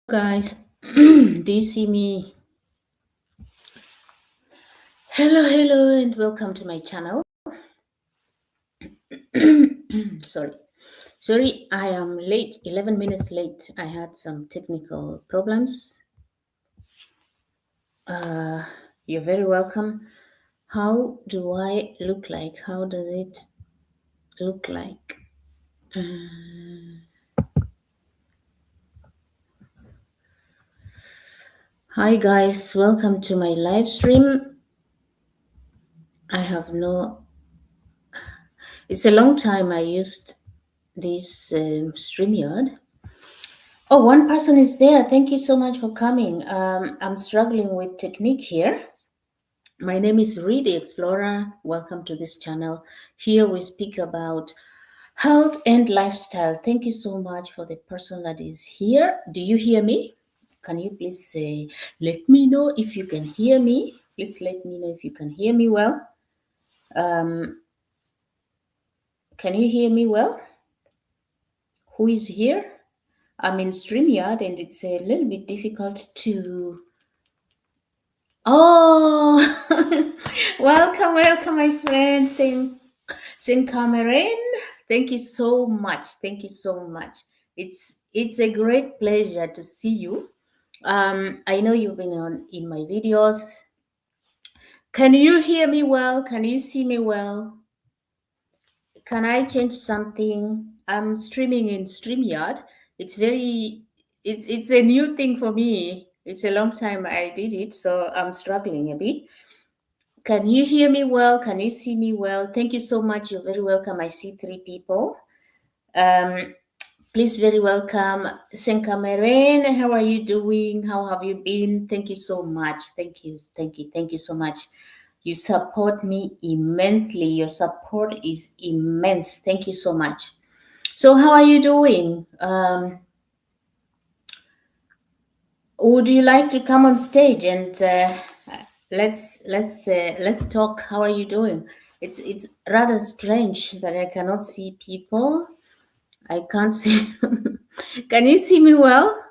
Guys, do you see me? Hello, and welcome to my channel. Sorry, sorry, I am late, 11 minutes late. I had some technical problems. You're very welcome. How do I look like? How does it look like? Hi, guys, welcome to my live stream. I have no, it's a long time I used this StreamYard. Oh, one person is there. Thank you so much for coming. I'm struggling with technique here. My name is Reed Explorer. Welcome to this channel. Here we speak about health and lifestyle. Thank you so much for the person that is here. Do you hear me? Can you please say, let me know if you can hear me? Please let me know if you can hear me well. Can you hear me well? Who is here? I'm in StreamYard and it's a little bit difficult to. Oh, welcome, my friend, Saint Cameron. Thank you so much. Thank you so much. It's a great pleasure to see you. I know you've been on in my videos. Can you hear me well? Can you see me well? Can I change something? I'm streaming in StreamYard. It's a new thing for me. It's a long time I did it, so I'm struggling a bit. Can you hear me well? Can you see me well? Thank you so much. You're very welcome. I see 3 people. Um, please, very welcome. Senkameren, how are you doing? How have you been? Thank you so much. Thank you so much. You support me immensely. Your support is immense. Thank you so much. So, how are you doing? Would you like to come on stage and let's talk? How are you doing? It's rather strange that I cannot see people. I can't see. Can you see me well?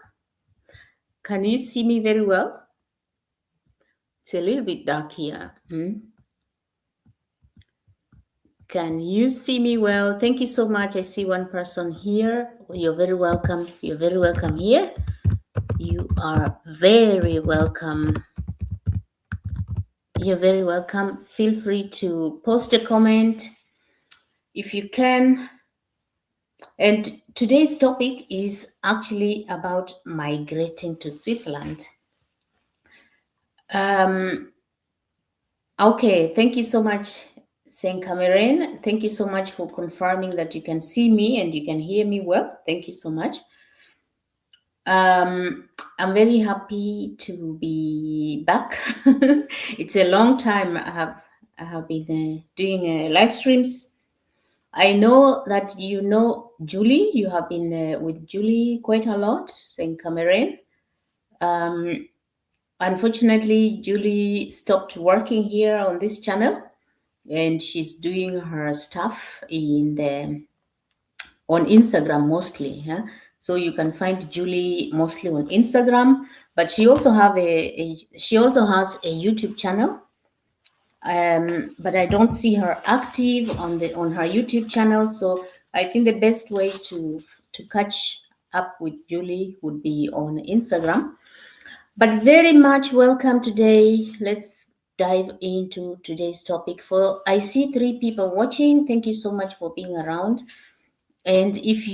Can you see me very well? It's a little bit dark here. Can you see me well? Thank you so much. I see one person here. You're very welcome. You're very welcome here. You are very welcome. You're very welcome. Feel free to post a comment if you can. And today's topic is actually about migrating to Switzerland. Okay, thank you so much, Saint Cameron. Thank you so much for confirming that you can see me and you can hear me well. Thank you so much. I'm very happy to be back. It's a long time I have been doing live streams. I know that you know Julie. You have been with Julie quite a lot, Saint Cameron. Unfortunately, Julie stopped working here on this channel, and she's doing her stuff on Instagram mostly. Yeah? So you can find Julie mostly on Instagram, but she also she also has a YouTube channel. But I don't see her active on her YouTube channel. So I think the best way to catch up with Julie would be on Instagram. But very much welcome today. Let's dive into today's topic. For I see 3 people watching. Thank you so much for being around. And if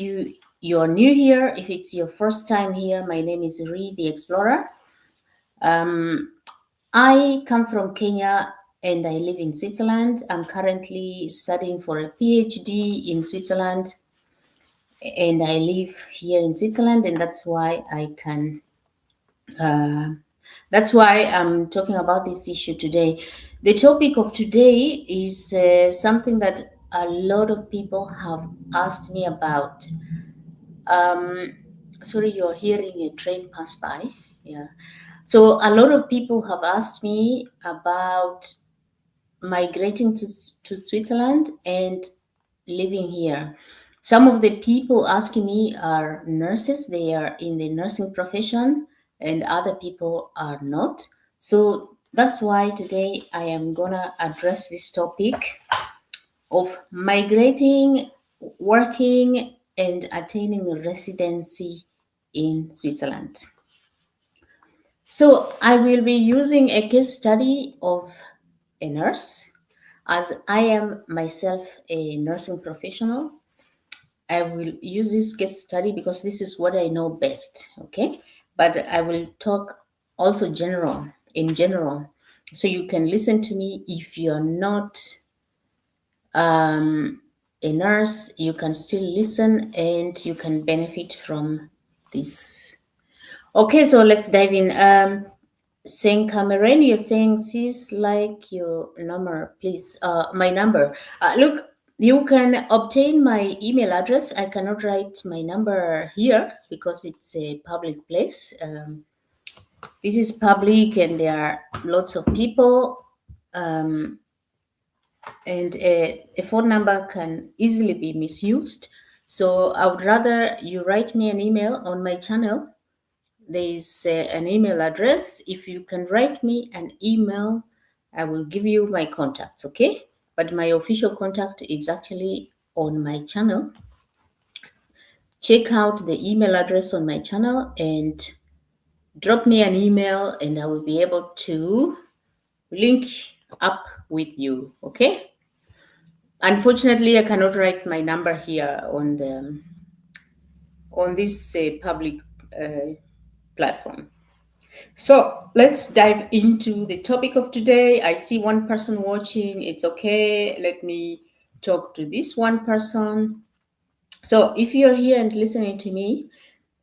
you're new here, if it's your first time here, my name is Ree the Explorer. I come from Kenya and I live in Switzerland. I'm currently studying for a PhD in Switzerland, and I live here in Switzerland, and that's why I can. That's why I'm talking about this issue today. The topic of today is something that a lot of people have asked me about. Sorry, you're hearing a train pass by. Yeah. So a lot of people have asked me about migrating to Switzerland and living here. Some of the people asking me are nurses, they are in the nursing profession, and other people are not. So that's why today I am gonna address this topic of migrating, working, and attaining a residency in Switzerland. So I will be using a case study of a nurse, as I am myself a nursing professional. I will use this case study because this is what I know best, okay? But I will talk also in general. So you can listen to me. If you're not a nurse, you can still listen and you can benefit from this. Okay, so let's dive in. Saying Cameron, you're saying sis, like your number, please. My number. Look, you can obtain my email address. I cannot write my number here because it's a public place. This is public, and there are lots of people. And a phone number can easily be misused. So I would rather you write me an email on my channel. There is an email address. If you can write me an email, I will give you my contacts, okay? But my official contact is actually on my channel. Check out the email address on my channel and drop me an email, and I will be able to link up with you, okay? Unfortunately, I cannot write my number here on this public platform. So let's dive into the topic of today. I see one person watching. It's okay. Let me talk to this one person. So if you're here and listening to me,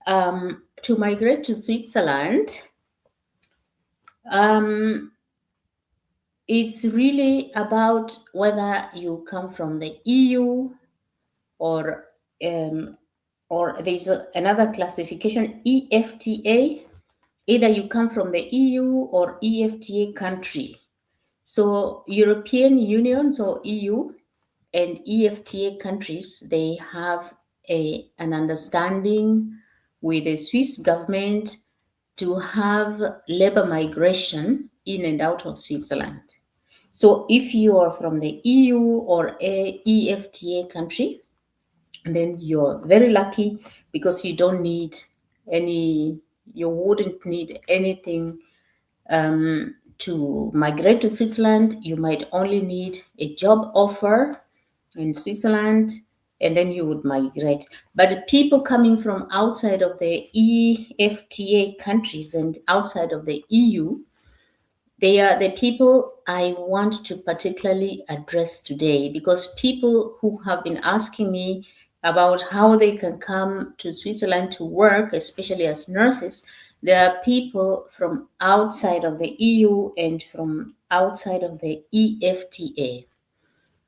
to migrate to Switzerland, it's really about whether you come from the EU or there's another classification, EFTA. Either you come from the EU or EFTA country. So European Union, so EU and EFTA countries, they have an understanding with the Swiss government to have labor migration in and out of Switzerland. So if you are from the EU or a EFTA country, then you're very lucky because you don't need you wouldn't need anything to migrate to Switzerland. You might only need a job offer in Switzerland, and then you would migrate. But people coming from outside of the EFTA countries and outside of the EU, they are the people I want to particularly address today, because people who have been asking me about how they can come to Switzerland to work, especially as nurses, there are people from outside of the EU and from outside of the EFTA.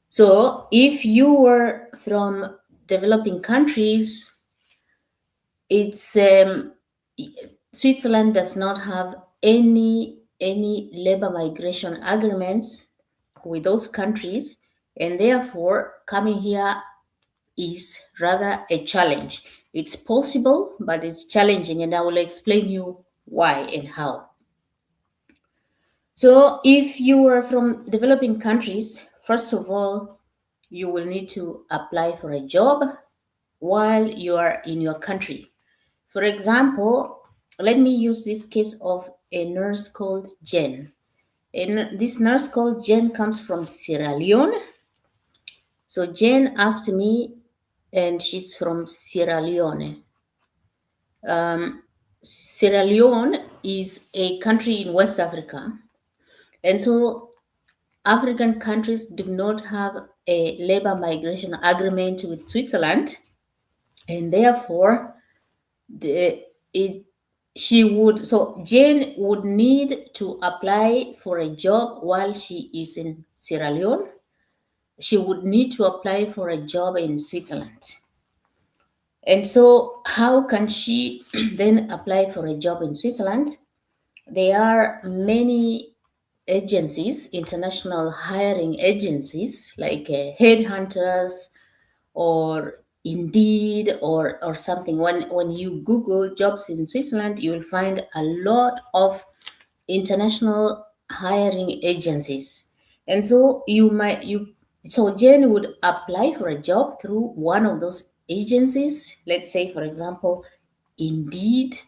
So if you were from developing countries, it's Switzerland does not have any labor migration agreements with those countries, and therefore coming here is rather a challenge. It's possible, but it's challenging, and I will explain you why and how. So if you are from developing countries, first of all, you will need to apply for a job while you are in your country. For example, let me use this case of a nurse called Jen. And this nurse called Jen comes from Sierra Leone. So Jen asked me, and she's from Sierra Leone. Sierra Leone is a country in West Africa. And so African countries do not have a labor migration agreement with Switzerland. And therefore, Jane would need to apply for a job while she is in Sierra Leone. She would need to apply for a job in Switzerland. And so how can she then apply for a job in Switzerland? There are many agencies, international hiring agencies, like headhunters or Indeed or something. When you Google jobs in Switzerland, you will find a lot of international hiring agencies. And so Jen would apply for a job through one of those agencies. Let's say, for example, Indeed.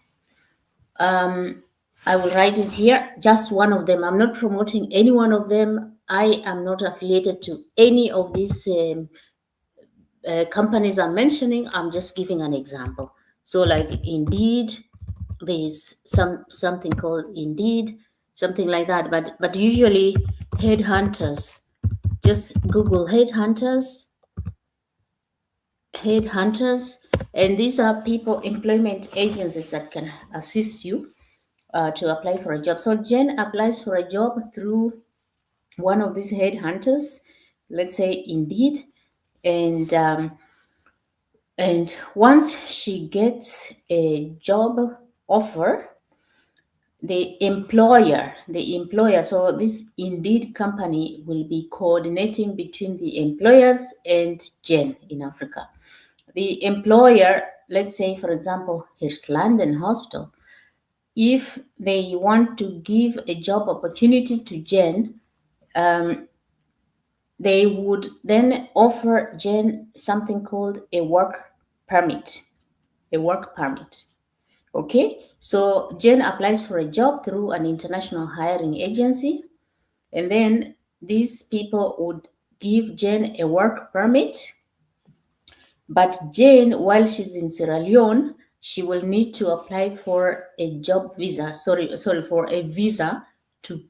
I will write it here, just one of them. I'm not promoting any one of them. I am not affiliated to any of these companies I'm mentioning. I'm just giving an example. So, like Indeed, there's something called Indeed, something like that. But usually headhunters. Just Google headhunters, and these are people employment agencies that can assist you to apply for a job. So Jen applies for a job through one of these headhunters, let's say Indeed, and once she gets a job offer, the employer, so this Indeed company will be coordinating between the employers and Jen in Africa. The employer, let's say, for example, London Hospital, if they want to give a job opportunity to Jen, they would then offer Jen something called a work permit. A work permit. Okay, so Jen applies for a job through an international hiring agency, and then these people would give Jen a work permit. But Jane, while she's in Sierra Leone, she will need to apply for a job visa. Sorry, for a visa to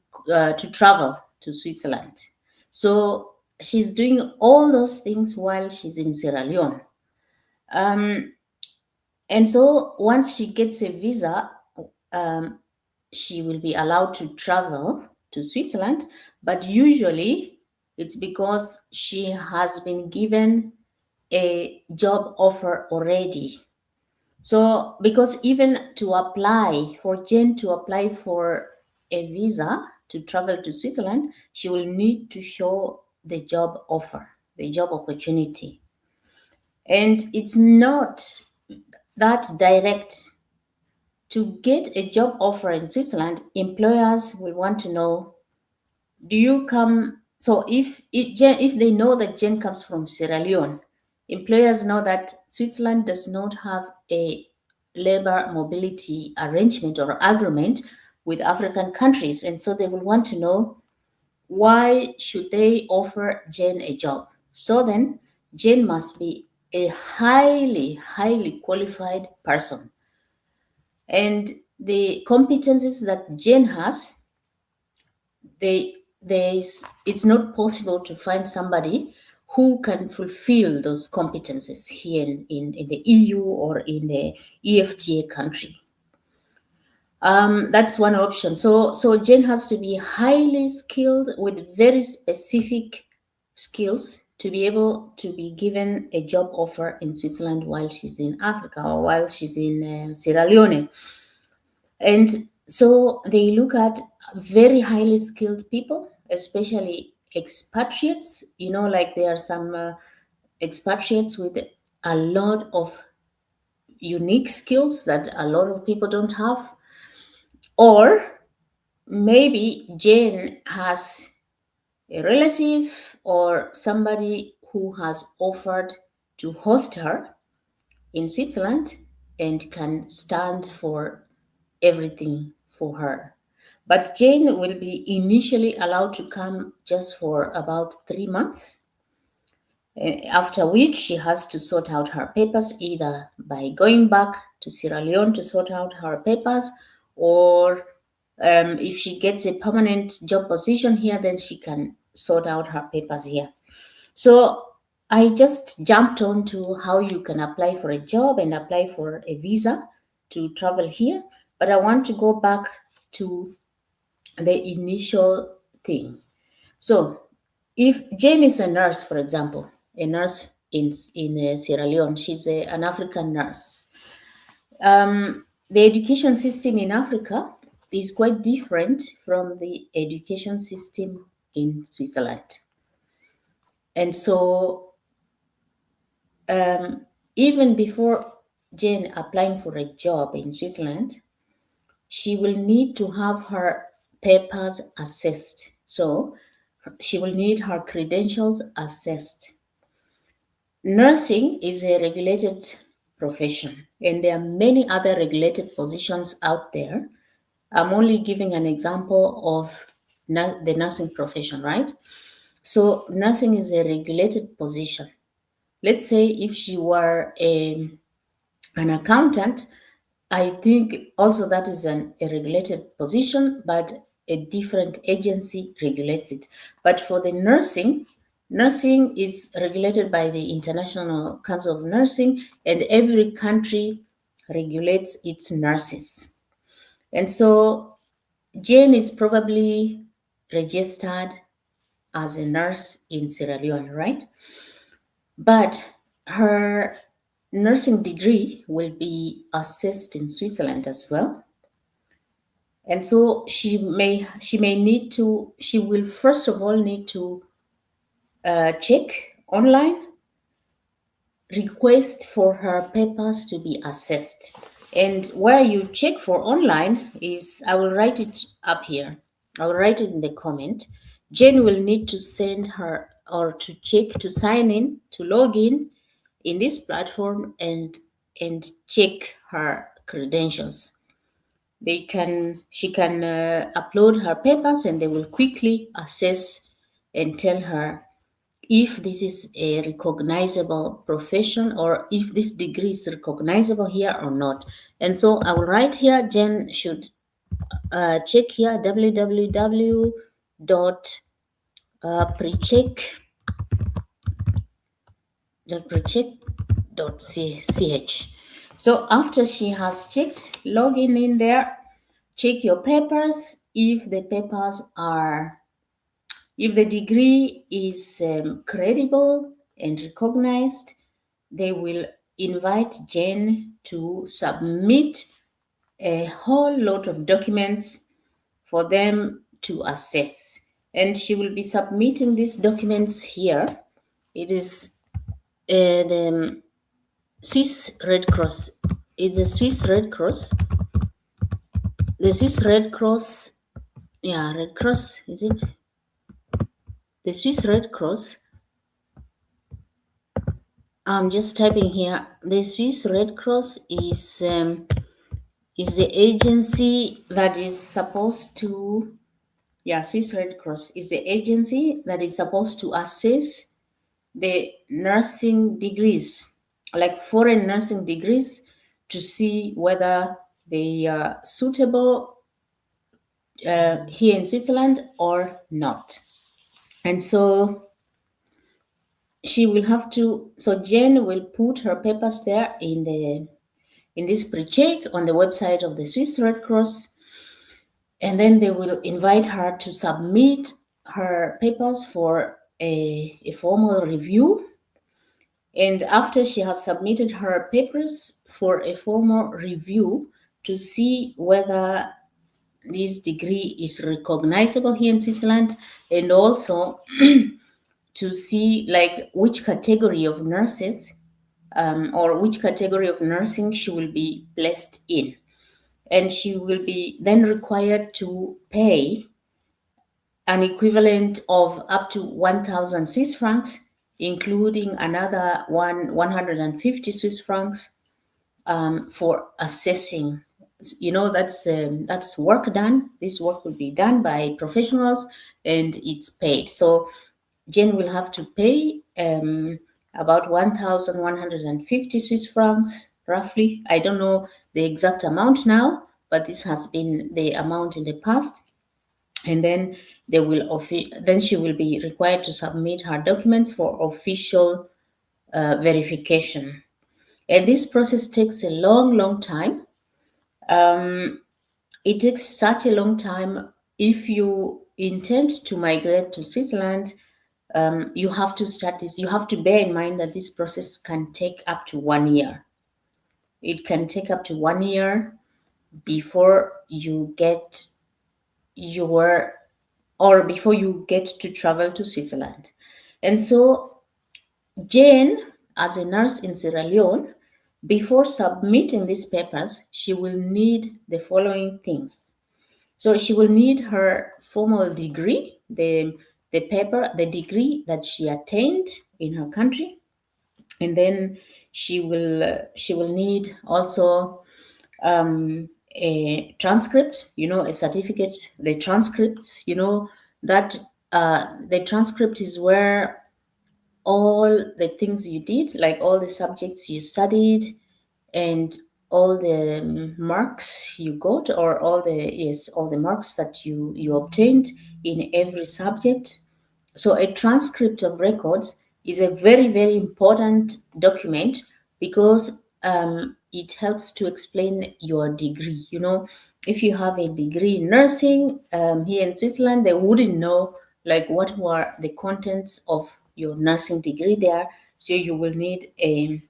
travel to Switzerland. So she's doing all those things while she's in Sierra Leone. Um, and so once she gets a visa, um, she will be allowed to travel to Switzerland. But usually it's because she has been given a job offer already. So, because even to apply for Jane to apply for a visa to travel to Switzerland, she will need to show the job offer, the job opportunity. And it's not that direct. To get a job offer in Switzerland, employers will want to know, do you come? So if they know that Jen comes from Sierra Leone, employers know that Switzerland does not have a labor mobility arrangement or agreement with African countries, and so they will want to know, why should they offer Jen a job? So then Jen must be a highly qualified person, and the competencies that Jen has, it's not possible to find somebody who can fulfill those competencies here in the EU or in the EFTA country. That's one option. So Jane has to be highly skilled with very specific skills to be able to be given a job offer in Switzerland while she's in Africa or while she's in Sierra Leone. And so they look at very highly skilled people, especially expatriates. Like there are some expatriates with a lot of unique skills that a lot of people don't have. Or maybe Jane has a relative or somebody who has offered to host her in Switzerland and can stand for everything for her. But Jane will be initially allowed to come just for about 3 months, after which she has to sort out her papers either by going back to Sierra Leone to sort out her papers, or if she gets a permanent job position here, then she can sort out her papers here. So I just jumped on to how you can apply for a job and apply for a visa to travel here. But I want to go back to the initial thing. So if Jane is a nurse, for example, a nurse in Sierra Leone, she's an African nurse. The education system in Africa is quite different from the education system in Switzerland. And so Even before Jane applying for a job in Switzerland, she will need to have her papers assessed. So she will need her credentials assessed. Nursing is a regulated profession, and there are many other regulated positions out there. I'm only giving an example of the nursing profession, right? So, nursing is a regulated position. Let's say if she were an accountant, I think also that is a regulated position, but a different agency regulates it. But for the nursing, nursing is regulated by the International Council of Nursing, and every country regulates its nurses. And so Jane is probably registered as a nurse in Sierra Leone, right? But her nursing degree will be assessed in Switzerland as well. And so she will first of all need to check online, request for her papers to be assessed. And where you check for online is, I will write it up here. I will write it in the comment. Jane will need to send her or to check to sign in, to log in this platform and check her credentials. She can upload her papers and they will quickly assess and tell her if this is a recognizable profession or if this degree is recognizable here or not. And so I will write here, Jen should check here www dot precheck dot ch. So after she has checked, log in there, check your papers. If the degree is credible and recognized, they will invite Jen to submit a whole lot of documents for them to assess. And she will be submitting these documents here. It is the Swiss Red Cross. It's the Swiss Red Cross. The Swiss Red Cross, yeah, Red Cross, is it? The Swiss Red Cross. I'm just typing here. The Swiss Red Cross is the agency that is supposed to, yeah, Swiss Red Cross is the agency that is supposed to assess the nursing degrees, like foreign nursing degrees, to see whether they are suitable here in Switzerland or not. And so Jen will put her papers there in this pre-check on the website of the Swiss Red Cross, and then they will invite her to submit her papers for a formal review. And after she has submitted her papers for a formal review to see whether this degree is recognizable here in Switzerland, and also to see like which category of nurses or which category of nursing she will be placed in. And she will be then required to pay an equivalent of up to 1,000 Swiss francs, including another 150 Swiss francs for assessing. You know, that's work done. This work will be done by professionals and it's paid. So Jane will have to pay about 1,150 Swiss francs, roughly. I don't know the exact amount now, but this has been the amount in the past. And then then she will be required to submit her documents for official verification. And this process takes a long, long time. It takes such a long time. If you intend to migrate to Switzerland, you have to start this. You have to bear in mind that this process can take up to 1 year. It can take up to 1 year before you get your or before you get to travel to Switzerland. And so Jane as a nurse in Sierra Leone, before submitting these papers, she will need the following things. So she will need her formal degree, the degree that she attained in her country, and then she will need also a transcript, a certificate, the transcripts, that the transcript is where all the things you did, like all the subjects you studied, and all the marks you got, or all the marks that you obtained in every subject. So a transcript of records is a very, very important document because it helps to explain your degree. If you have a degree in nursing here in Switzerland, they wouldn't know like what were the contents of your nursing degree there. So you will need a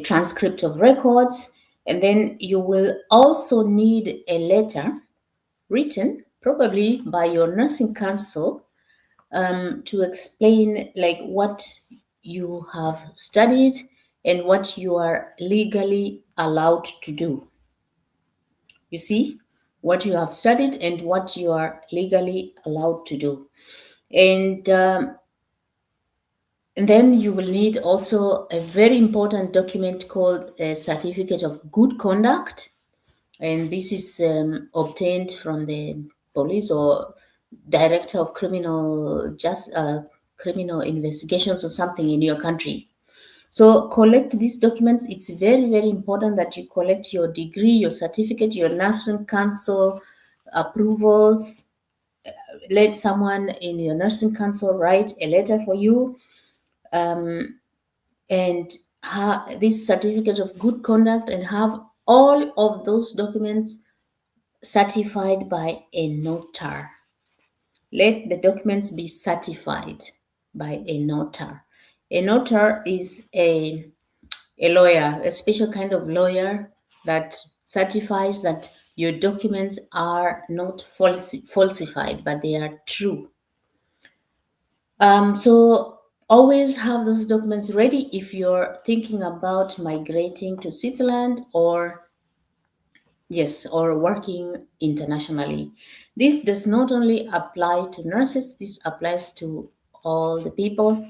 transcript of records, and then you will also need a letter written probably by your nursing council to explain like what you have studied and what you are legally allowed to do. You see, what you have studied and what you are legally allowed to do. And then you will need also a very important document called a certificate of good conduct. And this is obtained from the police or director of criminal investigations or something in your country. So collect these documents. It's very, very important that you collect your degree, your certificate, your nursing council approvals. Let someone in your nursing council write a letter for you, and this certificate of good conduct, and have all of those documents certified by a notar. Let the documents be certified by a notar. A notar is a lawyer, a special kind of lawyer that certifies that your documents are not falsified, but they are true. So always have those documents ready if you're thinking about migrating to Switzerland, or yes, or working internationally. This does not only apply to nurses, this applies to all the people,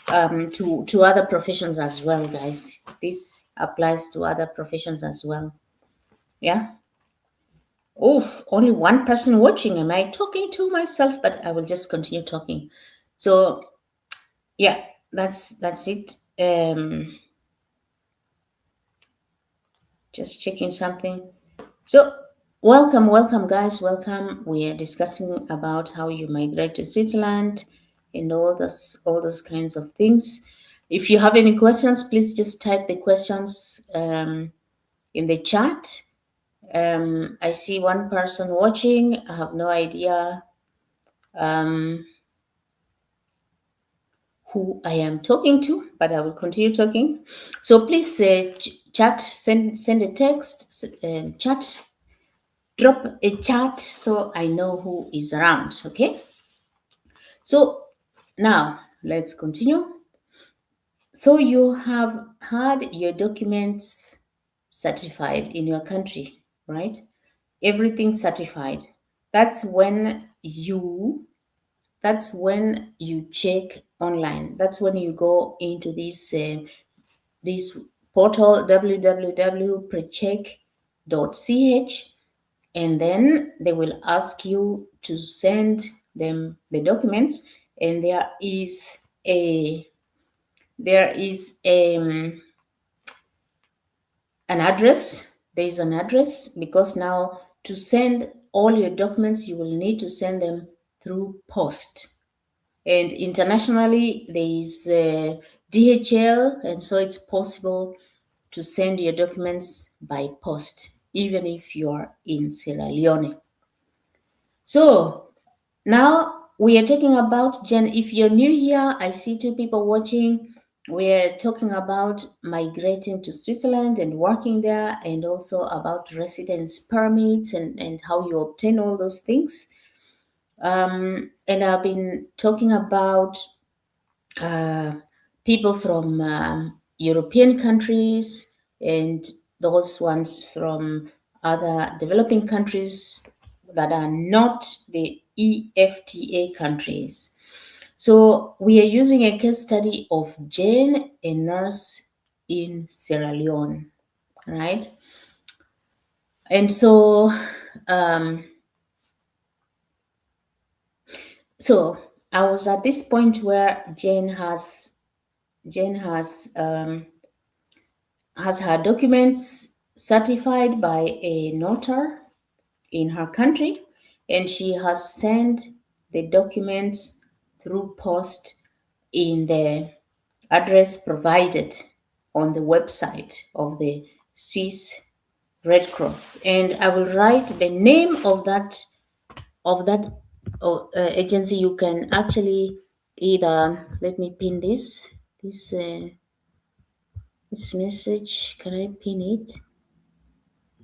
to other professions as well, guys. This applies to other professions as well. Yeah. Oh, only one person watching. Am I talking to myself? But I will just continue talking. So yeah, that's it. Just checking something. So, welcome, guys. Welcome. We are discussing about how you migrate to Switzerland and all those kinds of things. If you have any questions, please just type the questions in the chat. I see one person watching. I have no idea who I am talking to, but I will continue talking. So please chat, send a text, chat, drop a chat so I know who is around. Okay. So now let's continue. So you have had your documents certified in your country, right? Everything certified. That's when you that's when you check online. That's when you go into this portal www.precheck.ch, and then they will ask you to send them the documents, and there is an address. There is an address because now to send all your documents you will need to send them through post, and internationally there is DHL, and so it's possible to send your documents by post even if you are in Sierra Leone. So now we are talking about if you're new here, I see two people watching. We're talking about migrating to Switzerland and working there, and also about residence permits and how you obtain all those things. And I've been talking about people from European countries and those ones from other developing countries that are not the EFTA countries. So we are using a case study of Jane, a nurse in Sierra Leone, right? And um, so I was at this point where Jane has her documents certified by a notary in her country, and she has sent the documents through post in the address provided on the website of the Swiss Red Cross. And I will write the name of that agency. You can actually either let me pin this uh, this message. Can I pin it?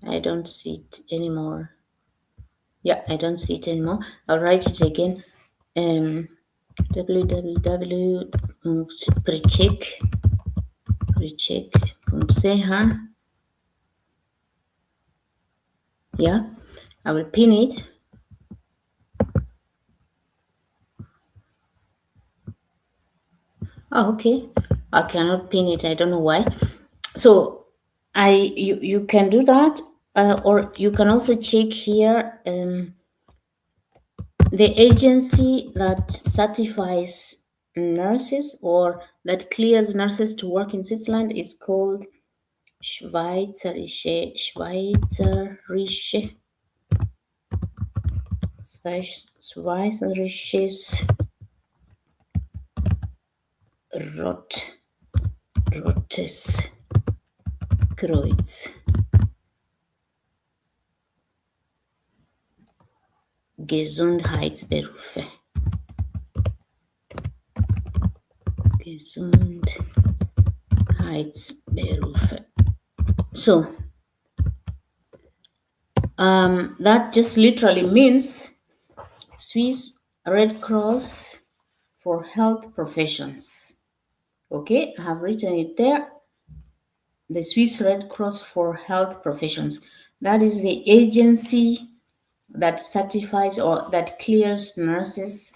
I don't see it anymore. Yeah, I don't see it anymore. I'll write it again. Um, www precheck.ch. Yeah, I will pin it. Oh, okay. I cannot pin it. I don't know why. So you can do that, or you can also check here. The agency that certifies nurses or that clears nurses to work in Switzerland is called Schweizerisches Rotes Kreuz. Gesundheitsberufe. Gesundheitsberufe. So that just literally means Swiss Red Cross for health professions. Okay, I have written it there. The Swiss Red Cross for health professions. That is the agency that certifies or that clears nurses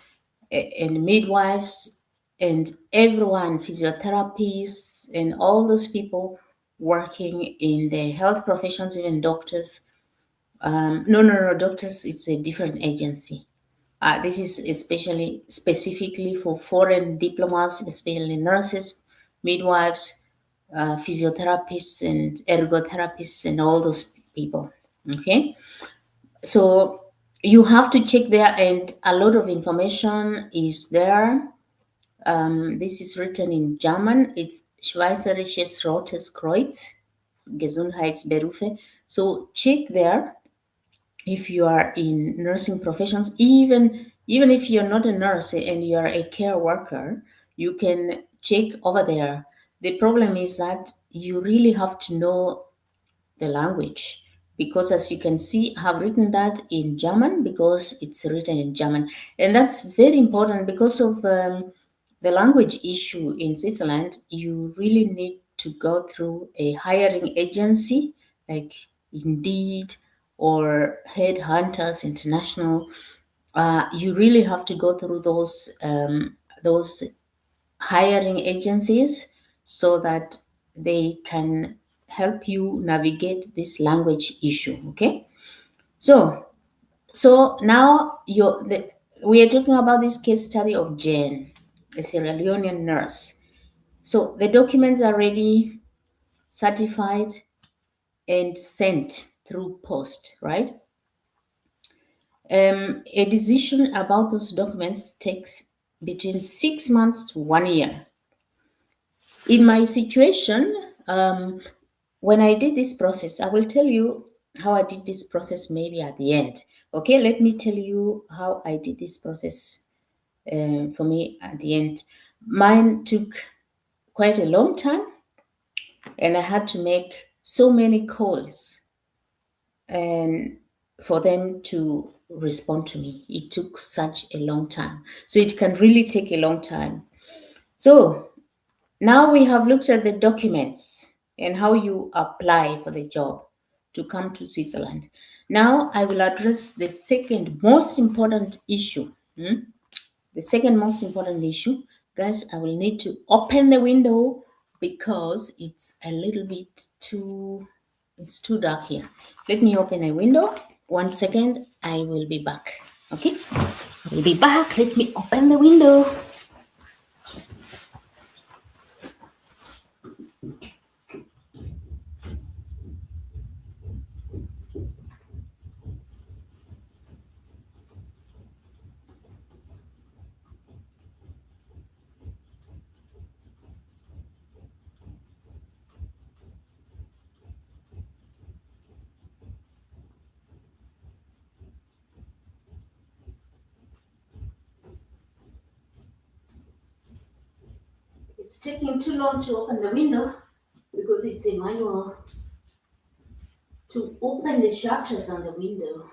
and midwives and everyone, physiotherapists and all those people working in the health professions, even doctors. No, doctors, it's a different agency. This is especially specifically for foreign diplomats, especially nurses, midwives, physiotherapists, and ergotherapists, and all those people. Okay, so you have to check there, and a lot of information is there. This is written in German. It's Schweizerisches Rotes Kreuz, Gesundheitsberufe. So check there if you are in nursing professions, even if you're not a nurse and you are a care worker, you can check over there. The problem is that you really have to know the language, because as you can see, I have written that in German because it's written in German, and that's very important because of the language issue in Switzerland. You really need to go through a hiring agency like Indeed or Headhunters International. You really have to go through those hiring agencies so that they can help you navigate this language issue. Okay, so now we are talking about this case study of Jane, a Sierra Leonean nurse. So the documents are ready, certified, and sent through post, right? A decision about those documents takes between 6 months to 1 year. In my situation, when I did this process, I will tell you how I did this process maybe at the end. Okay, let me tell you how I did this process for me at the end. Mine took quite a long time, and I had to make so many calls and for them to respond to me. It took such a long time. So it can really take a long time. So Now we have looked at the documents and how you apply for the job to come to Switzerland. Now I will address the second most important issue. The second most important issue, guys, I will need to open the window because it's a little bit too, it's too dark here. Let me open a window. 1 second, I will be back. Okay, I will be back. Let me open the window. It's taking too long to open the window because it's a manual to open the shutters on the window.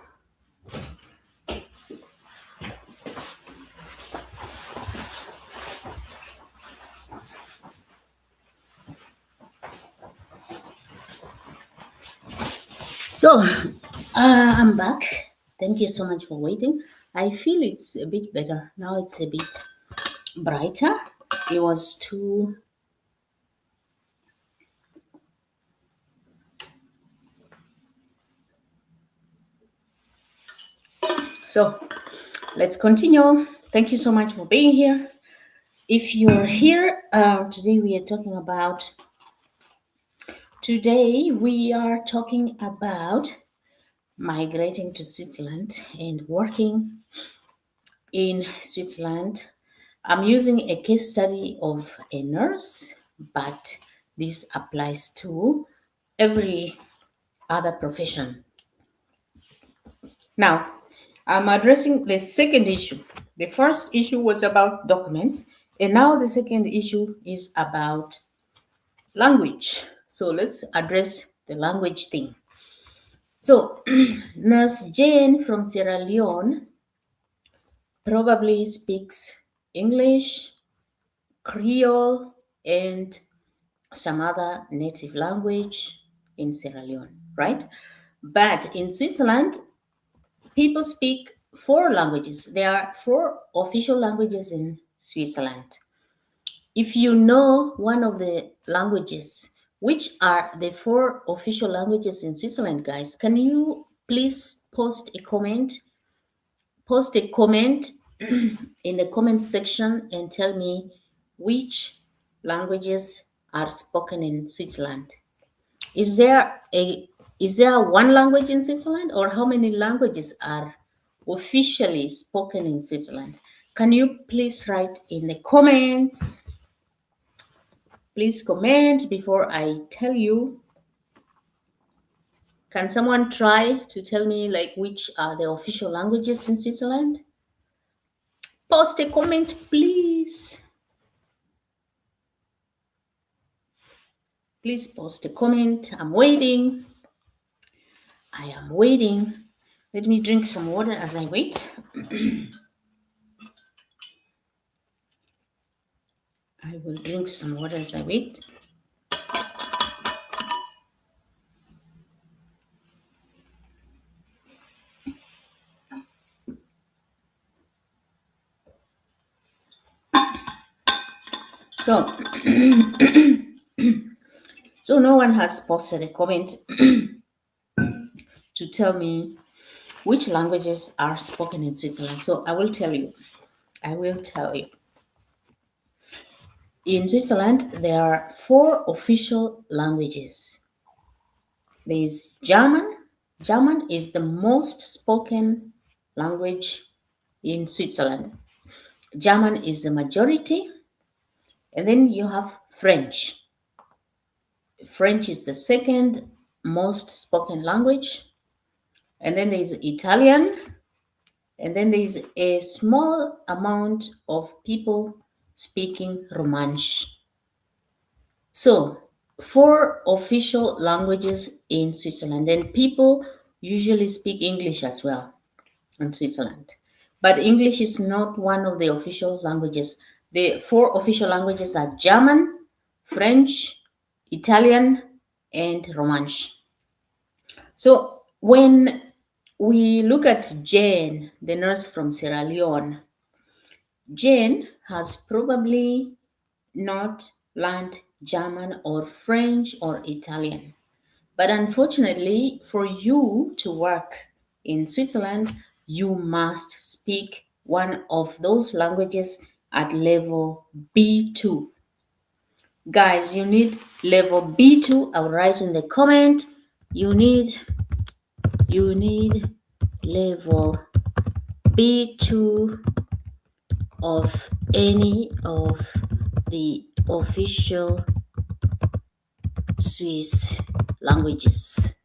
So, I'm back. Thank you so much for waiting. I feel it's a bit better. Now it's a bit brighter. It was too. So, let's continue. Thank you so much for being here. If you're here, today we are talking about. Today we are talking about migrating to Switzerland and working in Switzerland. I'm using a case study of a nurse, but this applies to every other profession. Now, I'm addressing the second issue. The first issue was about documents, and now the second issue is about language. So let's address the language thing. So, Nurse Jane from Sierra Leone probably speaks English, Creole, and some other native language in Sierra Leone, right? But in Switzerland, people speak four languages. There are four official languages in Switzerland. If you know one of the languages, which are the four official languages in Switzerland, guys, can you please post a comment? Post a comment in the comment section and tell me which languages are spoken in Switzerland. Is there one language in Switzerland, or how many languages are officially spoken in Switzerland? Can you please write in the comments? Please comment before I tell you. Can someone try to tell me like which are the official languages in Switzerland? Post a comment, please. Please post a comment. I'm waiting. I am waiting. Let me drink some water as I wait. I will drink some water as I wait. So, so no one has posted a comment to tell me which languages are spoken in Switzerland. So I will tell you. I will tell you. In Switzerland, there are four official languages. There is German. German is the most spoken language in Switzerland. German is the majority. And then you have French. French is the second most spoken language. And then there's Italian. And then there's a small amount of people speaking Romansh. So, four official languages in Switzerland, and people usually speak English as well in Switzerland. But English is not one of the official languages. The four official languages are German, French, Italian, and Romansh. So when we look at Jane, the nurse from Sierra Leone, Jane has probably not learned German or French or Italian. But unfortunately, for you to work in Switzerland, you must speak one of those languages at level B2. Guys, you need level B2. I'll write in the comment. You need level B2 of any of the official Swiss languages.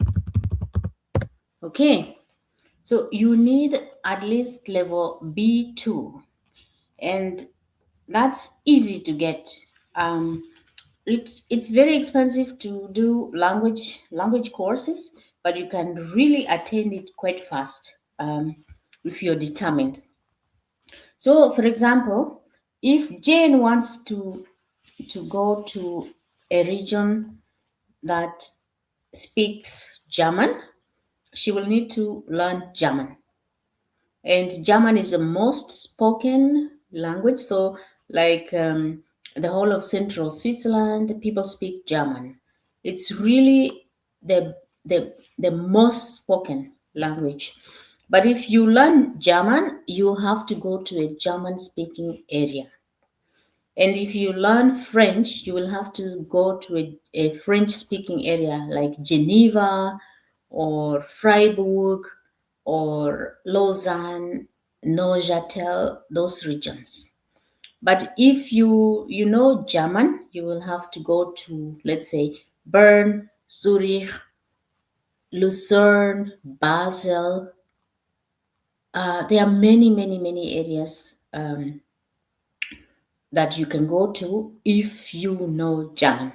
Okay, so you need at least level B2, and that's easy to get. Um, it's very expensive to do language courses, but you can really attain it quite fast if you're determined. So, for example, if Jane wants to go to a region that speaks German, she will need to learn German. And German is the most spoken language. So, like the whole of central Switzerland, people speak German. It's really the most spoken language. But if you learn German, you have to go to a German speaking area. And if you learn French, you will have to go to a French speaking area like Geneva or Freiburg or Lausanne, Neuchâtel, those regions. But if you know German, you will have to go to, let's say, Bern, Zurich, Lucerne, Basel. There are many areas that you can go to if you know German.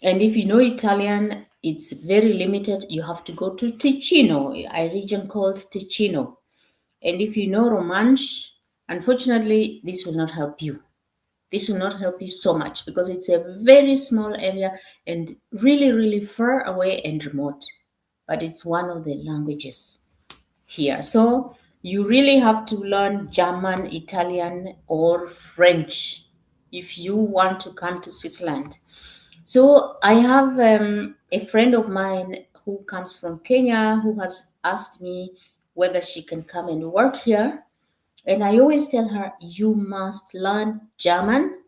And if you know Italian, it's very limited. You have to go to Ticino, a region called Ticino. And if you know Romansh, unfortunately, this will not help you. This will not help you so much because it's a very small area and really far away and remote. But it's one of the languages here. So you really have to learn German, Italian, or French if you want to come to Switzerland. So I have a friend of mine who comes from Kenya who has asked me whether she can come and work here. And I always tell her, you must learn German,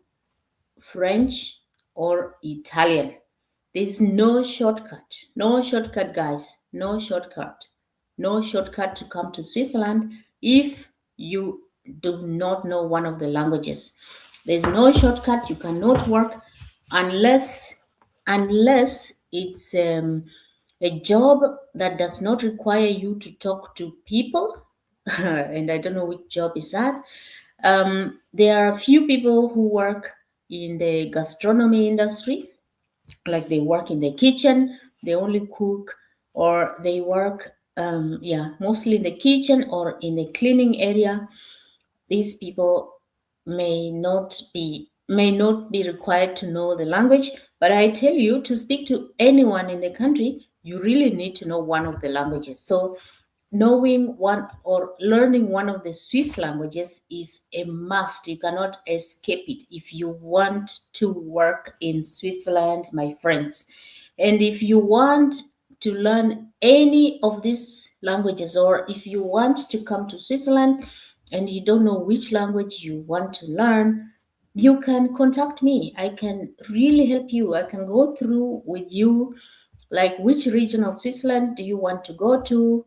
French, or Italian. There's no shortcut. No shortcut, guys. No shortcut. No shortcut to come to Switzerland if you do not know one of the languages. There's no shortcut. You cannot work unless it's a job that does not require you to talk to people. And I don't know which job is that. There are a few people who work in the gastronomy industry, like they work in the kitchen, they only cook, or they work, mostly in the kitchen or in the cleaning area. These people may not be required to know the language, but I tell you, to speak to anyone in the country, you really need to know one of the languages. So knowing one or learning one of the Swiss languages is a must. You cannot escape it if you want to work in Switzerland, my friends. And if you want to learn any of these languages, or if you want to come to Switzerland and you don't know which language you want to learn, you can contact me. I can really help you. I can go through with you, like, which region of Switzerland do you want to go to,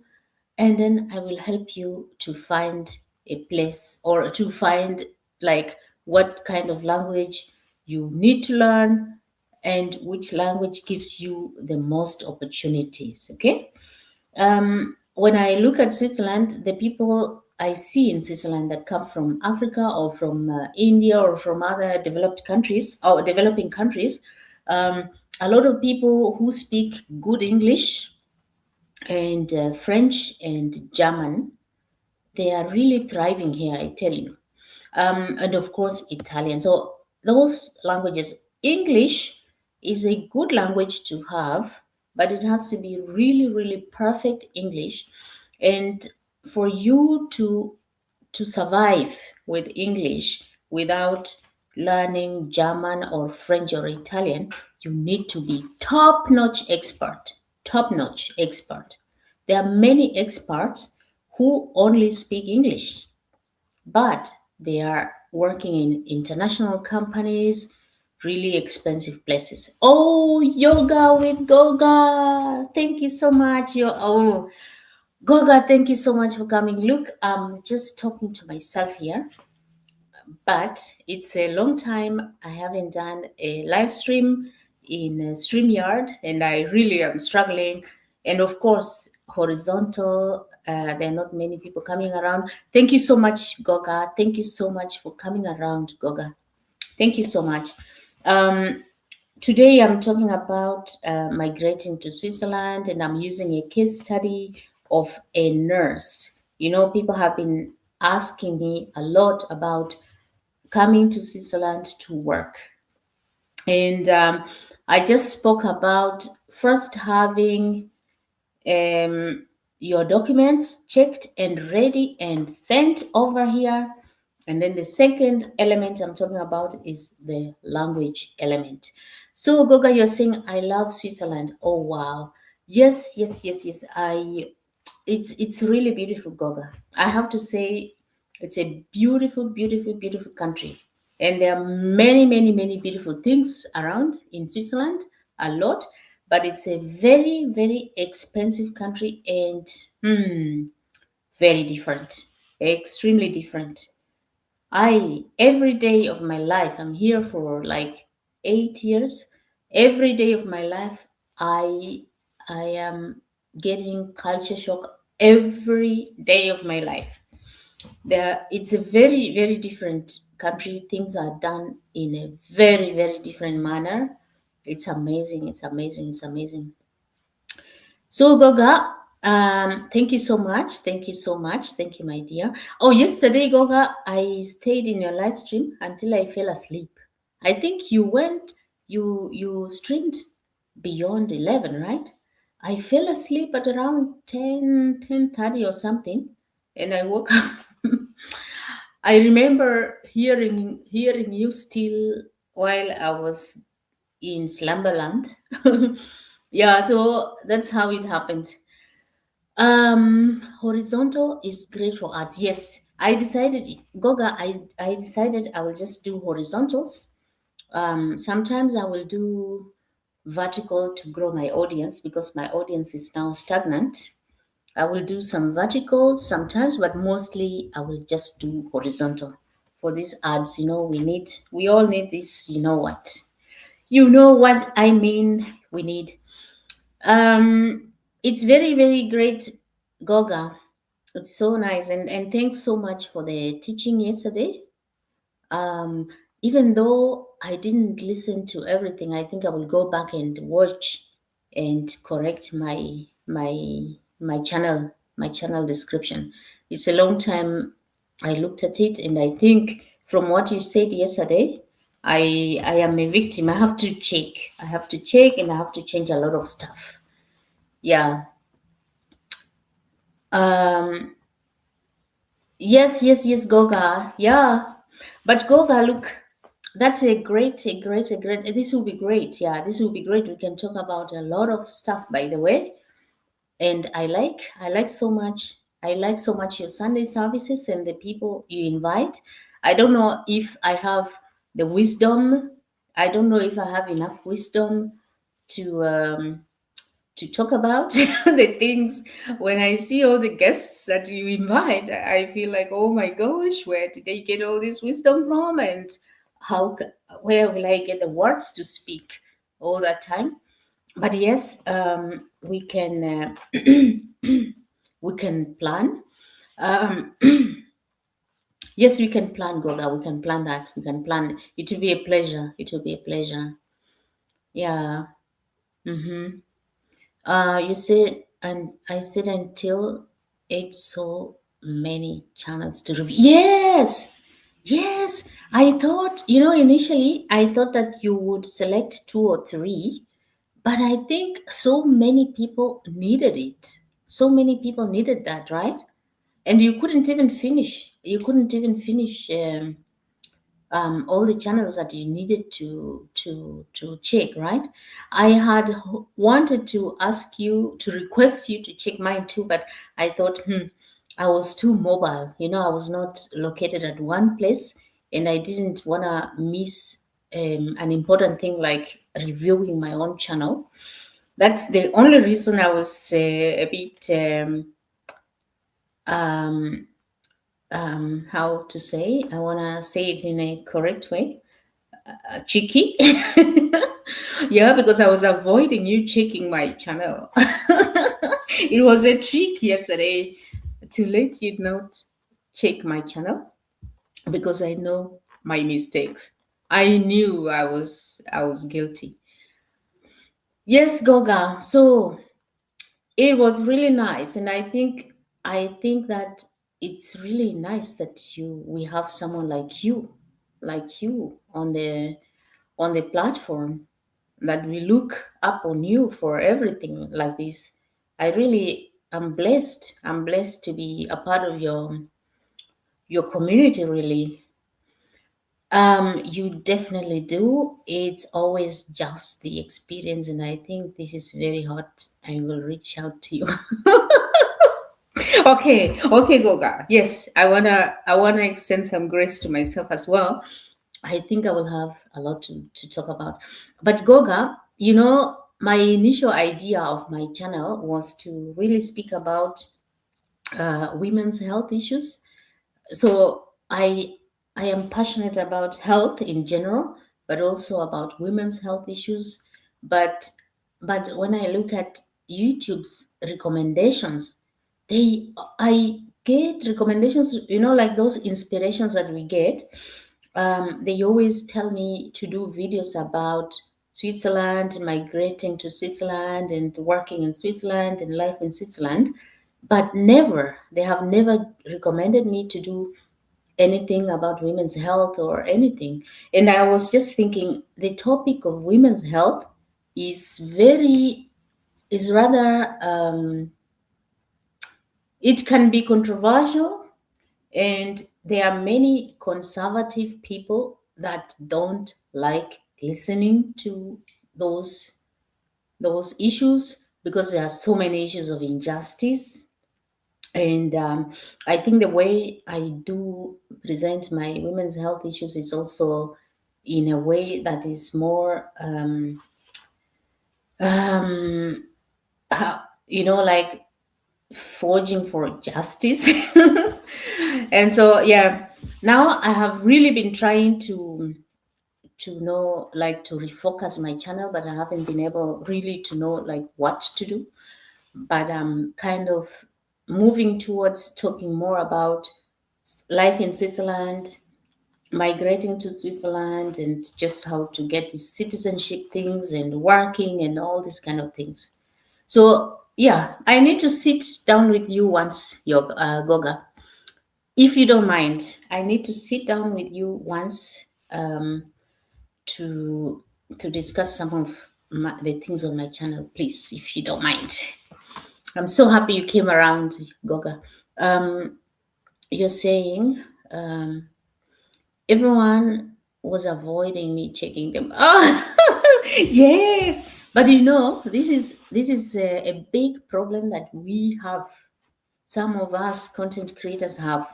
and then I will help you to find a place, or to find, like, what kind of language you need to learn and which language gives you the most opportunities. Okay. When I look at Switzerland, the people I see in Switzerland that come from Africa or from India or from other developed countries or developing countries, a lot of people who speak good English and French and German, they are really thriving here, I tell you. And of course, Italian. So those languages English is a good language to have, but it has to be really, really perfect English. And for you to survive with English without learning German or French or Italian, you need to be top notch expert. Top notch expert. There are many experts who only speak English, but they are working in international companies, really expensive places. Oh, yoga with Goga. Thank you so much. Oh, Goga, thank you so much for coming. Look, I'm just talking to myself here, but it's a long time I haven't done a live stream in StreamYard, and I really am struggling. And of course, horizontal, there are not many people coming around. Thank you so much, Goga. Thank you so much for coming around, Goga. Thank you so much. Um, Today, I'm talking about migrating to Switzerland, and I'm using a case study of a nurse. You know, people have been asking me a lot about coming to Switzerland to work. And I just spoke about first having your documents checked and ready and sent over here. And then the second element I'm talking about is the language element. So, Goga, you're saying, I love Switzerland. Oh, wow. Yes, yes, yes, yes. It's really beautiful, Goga. I have to say, it's a beautiful, beautiful, beautiful country, and there are many, many, many beautiful things around in Switzerland. A lot, but it's a very, very expensive country and very different, extremely different. I every day of my life, I'm here for like 8 years. Every day of my life, I I am getting culture shock every day of my life. It's a very, very different country. Things are done in a very, very different manner. It's amazing. It's amazing. It's amazing. So, Goga, thank you so much. Thank you so much. Thank you, my dear. Oh, yesterday, Goga, I stayed in your live stream until I fell asleep. I think you streamed beyond 11, right? I fell asleep at around 10:30 or something, and I woke up. I remember hearing you still while I was in Slumberland. Yeah, so that's how it happened. Horizontal is great for ads. Yes, I decided, Goga, I decided I will just do horizontals. Sometimes I will do vertical to grow my audience because my audience is now stagnant. I will do some vertical sometimes, but mostly I will just do horizontal. For these ads, we all need this, you know what? You know what I mean? We need. It's very, very great, Goga. It's so nice. And thanks so much for the teaching yesterday. Um, Even though I didn't listen to everything, I think I will go back and watch and correct my channel description. It's a long time I looked at it, and I think from what you said yesterday, I am a victim. I have to check. I have to check, and I have to change a lot of stuff. Yeah. Um. Yes. Yes. Yes. Goga. Yeah. But Goga, look, that's a great. This will be great. Yeah, this will be great. We can talk about a lot of stuff, by the way. And I like so much your Sunday services and the people you invite. I don't know if I have the wisdom. I don't know if I have enough wisdom to talk about the things. When I see all the guests that you invite, I feel like, oh my gosh, where did they get all this wisdom from? And where will I get the words to speak all that time? But yes, we can we can plan. Um, yes, we can plan, Goga. We can plan that. We can plan. It will be a pleasure. It will be a pleasure. Yeah. Mm-hmm. You said, and I said until it's so many channels to review. Yes, yes. I thought, initially I thought that you would select two or three, but I think so many people needed it. So many people needed that, right? And you couldn't even finish. You couldn't even finish all the channels that you needed to check, right? I had wanted to ask you to request you to check mine too, but I thought, I was too mobile. I was not located at one place, and I didn't wanna miss an important thing like reviewing my own channel. That's the only reason I was a bit um, how to say. I wanna say it in a correct way, cheeky. Yeah, because I was avoiding you checking my channel. It was a trick yesterday to let you not check my channel because I know my mistakes. I knew I was guilty. Yes, Goga. So it was really nice, and I think that it's really nice that we have someone like you on the platform, that we look up on you for everything like this. I really am blessed. I'm blessed to be a part of your community. Really, you definitely do. It's always just the experience, and I think this is very hot. I will reach out to you. Okay, okay, Goga. Yes, I wanna extend some grace to myself as well. I think I will have a lot to talk about. But Goga, my initial idea of my channel was to really speak about women's health issues. So I am passionate about health in general, but also about women's health issues. But but when I look at YouTube's recommendations, they I get recommendations, like those inspirations that we get. They always tell me to do videos about Switzerland, migrating to Switzerland and working in Switzerland and life in Switzerland, but they have never recommended me to do anything about women's health or anything. And I was just thinking the topic of women's health is is rather, it can be controversial, and there are many conservative people that don't like listening to those those issues because there are so many issues of injustice. And I think the way I do present my women's health issues is also in a way that is more, um, like forging for justice. And so, yeah, now I have really been trying to know, like, to refocus my channel, but I haven't been able really to know like what to do. But I'm kind of moving towards talking more about life in Switzerland, migrating to Switzerland, and just how to get the citizenship things and working and all these kind of things. So yeah, I need to sit down with you once, Goga, if you don't mind. I need to sit down with you once, to discuss some of the things on my channel, please, if you don't mind. I'm so happy you came around, Goga. Um, you're saying, everyone was avoiding me checking them. Oh, yes. But this is a big problem that we have. Some of us content creators have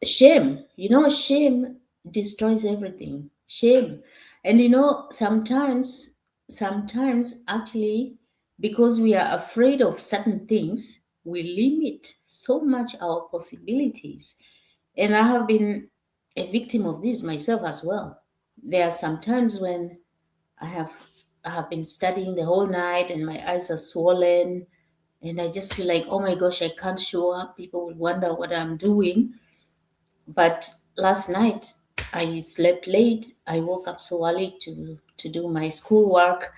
shame. Shame destroys everything. Shame. And sometimes actually, because we are afraid of certain things, we limit so much our possibilities. And I have been a victim of this myself as well. There are some times when I have I have been studying the whole night and my eyes are swollen, and I just feel like, oh my gosh, I can't show up. People will wonder what I'm doing. But last night I slept late. I woke up so early to do my schoolwork,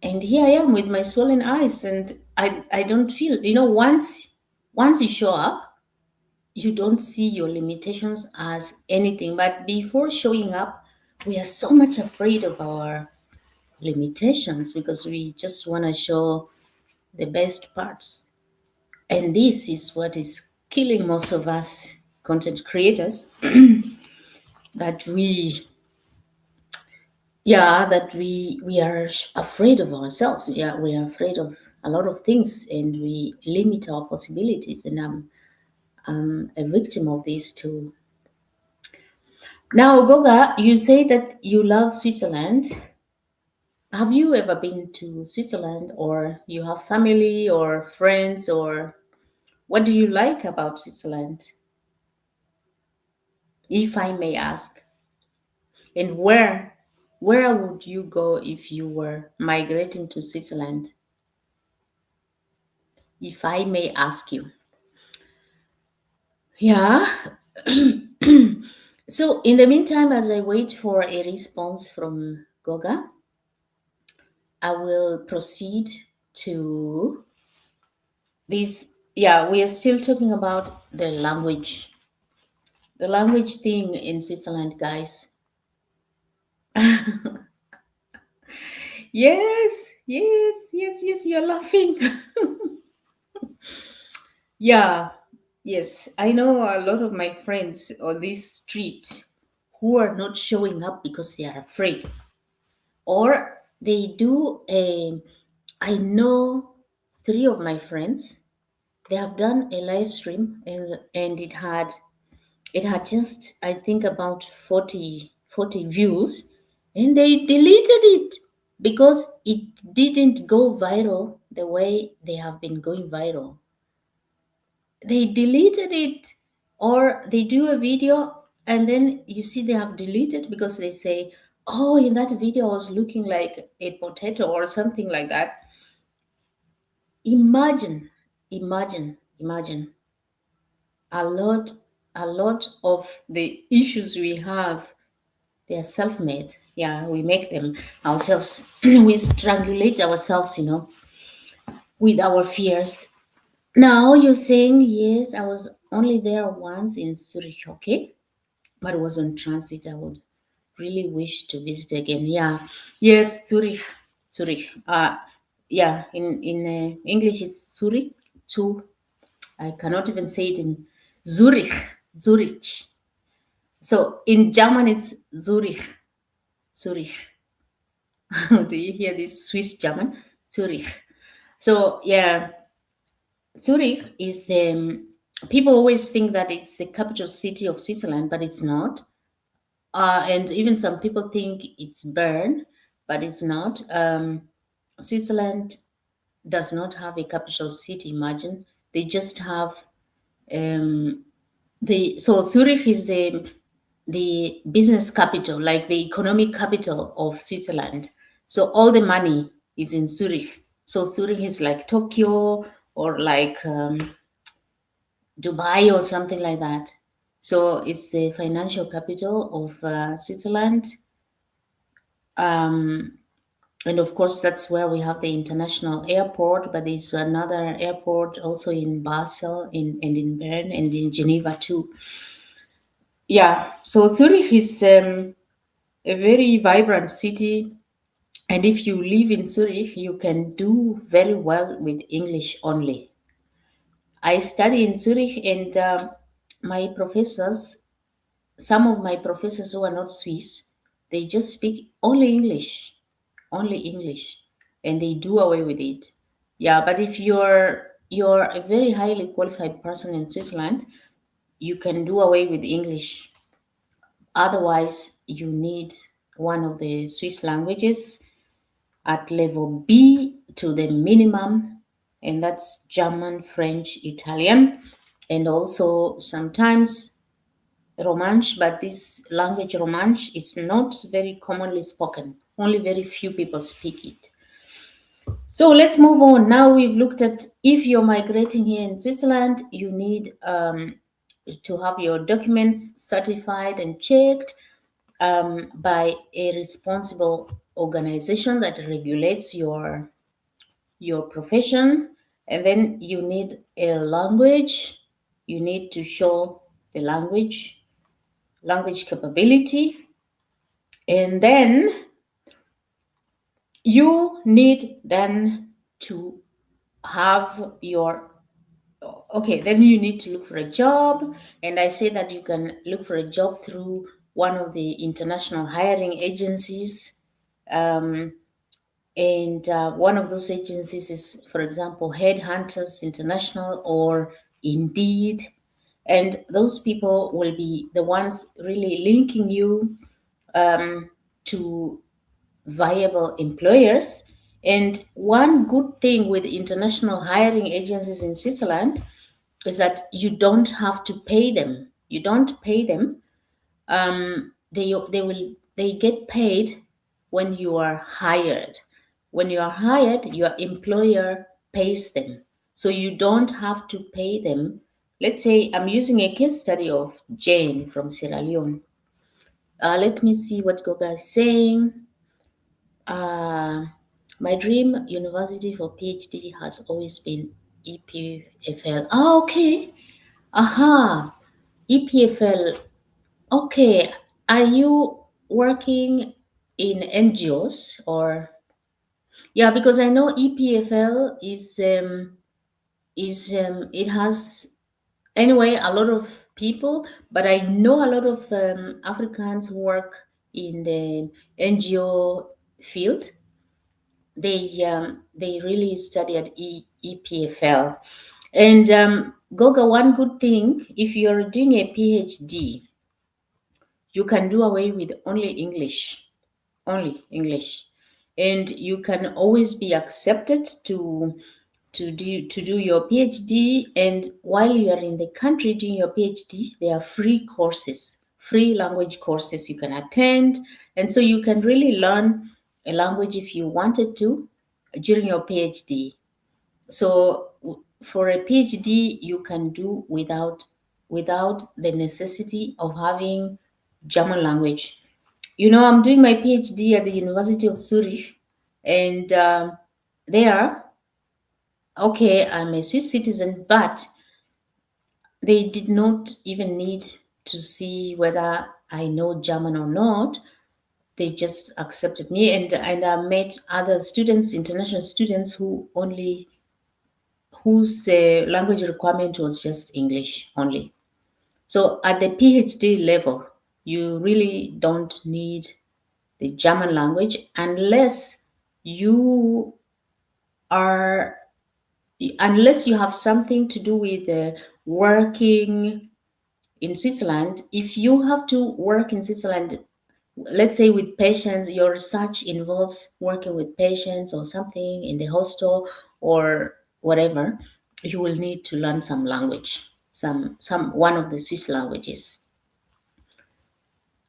and here I am with my swollen eyes, and I don't feel, once you show up, you don't see your limitations as anything. But before showing up, we are so much afraid of our limitations because we just want to show the best parts. And this is what is killing most of us content creators, that we yeah that we are afraid of ourselves. Yeah, we are afraid of a lot of things, and we limit our possibilities, and I'm a victim of this too. Now, Goga, you say that you love Switzerland. Have you ever been to Switzerland, or you have family or friends, or what do you like about Switzerland, if I may ask? And where would you go if you were migrating to Switzerland, if I may ask you? Yeah. So in the meantime, as I wait for a response from Goga, I will proceed to this. Yeah, we are still talking about the language thing in Switzerland, guys. Yes, yes, yes, yes, you're laughing. Yeah, yes, I know a lot of my friends on this street who are not showing up because they are afraid, or they do a. I know three of my friends. They have done a live stream, and it had just, I think, about 40 views, and they deleted it because it didn't go viral the way they have been going viral. They deleted it, or they do a video and then you see they have deleted because they say, oh, in that video I was looking like a potato or something like that. Imagine a lot a lot of the issues we have, they are self-made. Yeah, we make them ourselves. We strangulate ourselves, with our fears. Now you're saying, yes, I was only there once in Zurich, okay? But it was on transit. I would really wish to visit again. Yeah, yes, Zurich, Zurich. Yeah, in English it's Zurich. Zu. I cannot even say it in Zurich, Zurich. So in German it's Zurich, Zurich. Do you hear this Swiss German? Zurich. So yeah, Zurich is the. People always think that it's the capital city of Switzerland, but it's not. And even some people think it's Bern, but it's not. Switzerland does not have a capital city. Imagine they just have um, so Zurich is the business capital, like the economic capital of Switzerland. So all the money is in Zurich. So Zurich is like Tokyo, or like Dubai or something like that. So it's the financial capital of Switzerland. Um, and of course, that's where we have the international airport, but there's another airport also in Basel, and in Bern, and in Geneva too. Yeah, so Zurich is a very vibrant city. And if you live in Zurich, you can do very well with English only. I study in Zurich, and my professors, some of my professors who are not Swiss, they just speak only English, and they do away with it. Yeah, but if you're a very highly qualified person in Switzerland, you can do away with English. Otherwise, you need one of the Swiss languages at level B to the minimum, and that's German, French, Italian, and also sometimes Romansh, but this language Romansh is not very commonly spoken. Only very few people speak it. So let's move on. Now we've looked at, if you're migrating here in Switzerland, you need to have your documents certified and checked by a responsible organization that regulates your profession, and then you need a language. you need to show the language capability, and then you need then to have your okay, then you need to look for a job. And I say that you can look for a job through one of the international hiring agencies. um, and one of those agencies is, for example, Headhunters International or Indeed. And those people will be the ones really linking you to viable employers. And one good thing with international hiring agencies in Switzerland is that you don't have to pay them. You don't pay them. They get paid when you are hired. When you are hired, your employer pays them. So you don't have to pay them. Let's say I'm using a case study of Jane from Sierra Leone. Let me see what Goga is saying. Uh, my dream university for PhD has always been EPFL. Oh, okay. Aha. EPFL. Okay. Are you working in NGOs or yeah? Because I know EPFL is it has anyway a lot of people, but I know a lot of Africans who work in the NGO field. They really study at EPFL. And Goga, one good thing, if you're doing a PhD, you can do away with only English, and you can always be accepted to do your PhD. And while you are in the country doing your PhD, there are free courses, free language courses you can attend, and so you can really learn a language if you wanted to during your PhD. So for a PhD, you can do without the necessity of having German language. I'm doing my PhD at the University of Zurich, and there, okay, I'm a Swiss citizen, but they did not even need to see whether I know German or not. They just accepted me, and I met other students, international students, whose language requirement was just English only. So at the PhD level, you really don't need the German language unless you are unless you have something to do with working in Switzerland. If you have to work in Switzerland, let's say with patients, your research involves working with patients or something in the hospital or whatever, you will need to learn some language, some one of the Swiss languages.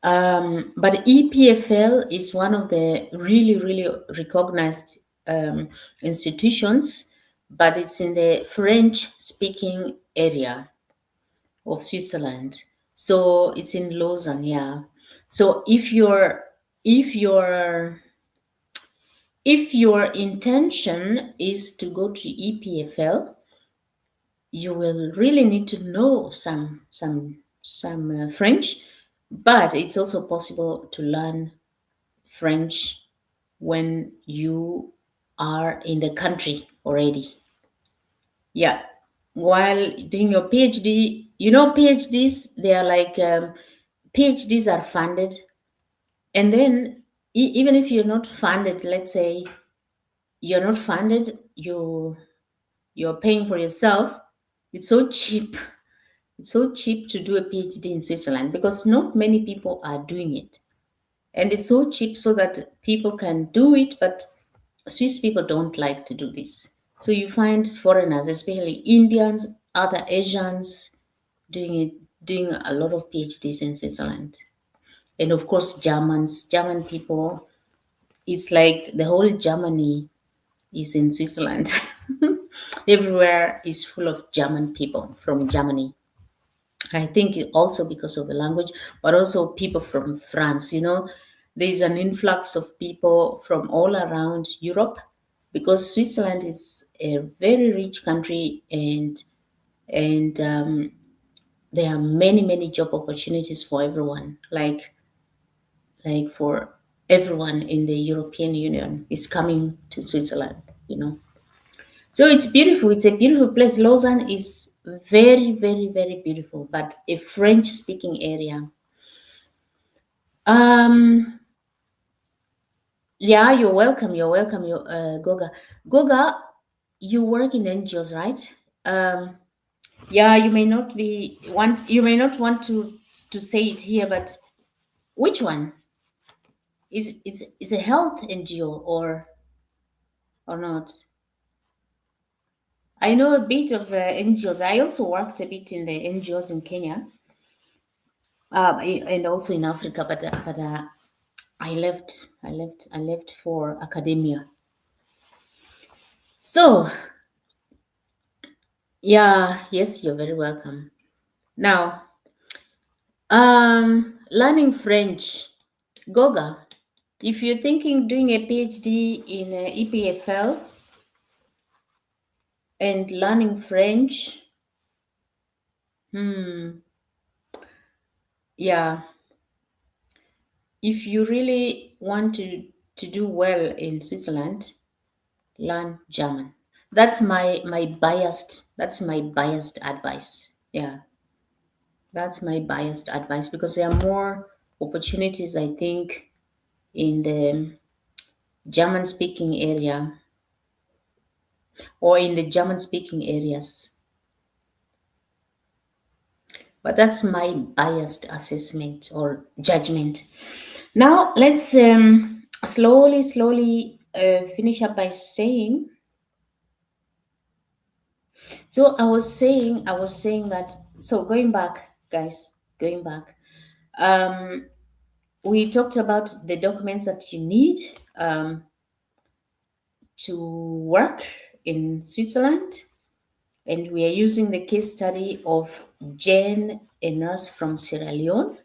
But EPFL is one of the really, really recognized institutions, but it's in the French-speaking area of Switzerland. So it's in Lausanne, yeah. So if your intention is to go to EPFL, you will really need to know some French, but it's also possible to learn French when you are in the country already. Yeah. While doing your PhD, PhDs, they are like PhDs are funded. And then even if you're not funded, let's say you're not funded, you're paying for yourself. It's so cheap. It's so cheap to do a PhD in Switzerland because not many people are doing it. And it's so cheap so that people can do it, but Swiss people don't like to do this. So you find foreigners, especially Indians, other Asians, doing a lot of PhDs in Switzerland. And of course, German people, it's like the whole Germany is in Switzerland. Everywhere is full of German people from Germany. I think also because of the language, but also people from France. There's an influx of people from all around Europe because Switzerland is a very rich country, and there are many job opportunities for everyone, like for everyone in the European Union is coming to Switzerland, you know. So it's beautiful. It's a beautiful place. Lausanne is very beautiful, but a French speaking area. Um, yeah, you're welcome. You're welcome. You Goga. Goga, you work in NGOs, right? Um, yeah, you may not want to say it here, but which one is a health NGO or not? I know a bit of NGOs. I also worked a bit in the NGOs in Kenya, and also in Africa, but I left for academia. So yeah, yes, you're very welcome. Now, learning French, Goga. If you're thinking doing a PhD in EPFL and learning French, hmm, yeah, if you really want to do well in Switzerland, learn German. That's my biased advice. Yeah, that's my biased advice because there are more opportunities, I think, in the German speaking area or in the German speaking areas. But that's my biased assessment or judgment. Now let's slowly finish up by saying. So I was saying that. So going back, guys, going back. Um, we talked about the documents that you need to work in Switzerland, and we are using the case study of Jane, a nurse from Sierra Leone.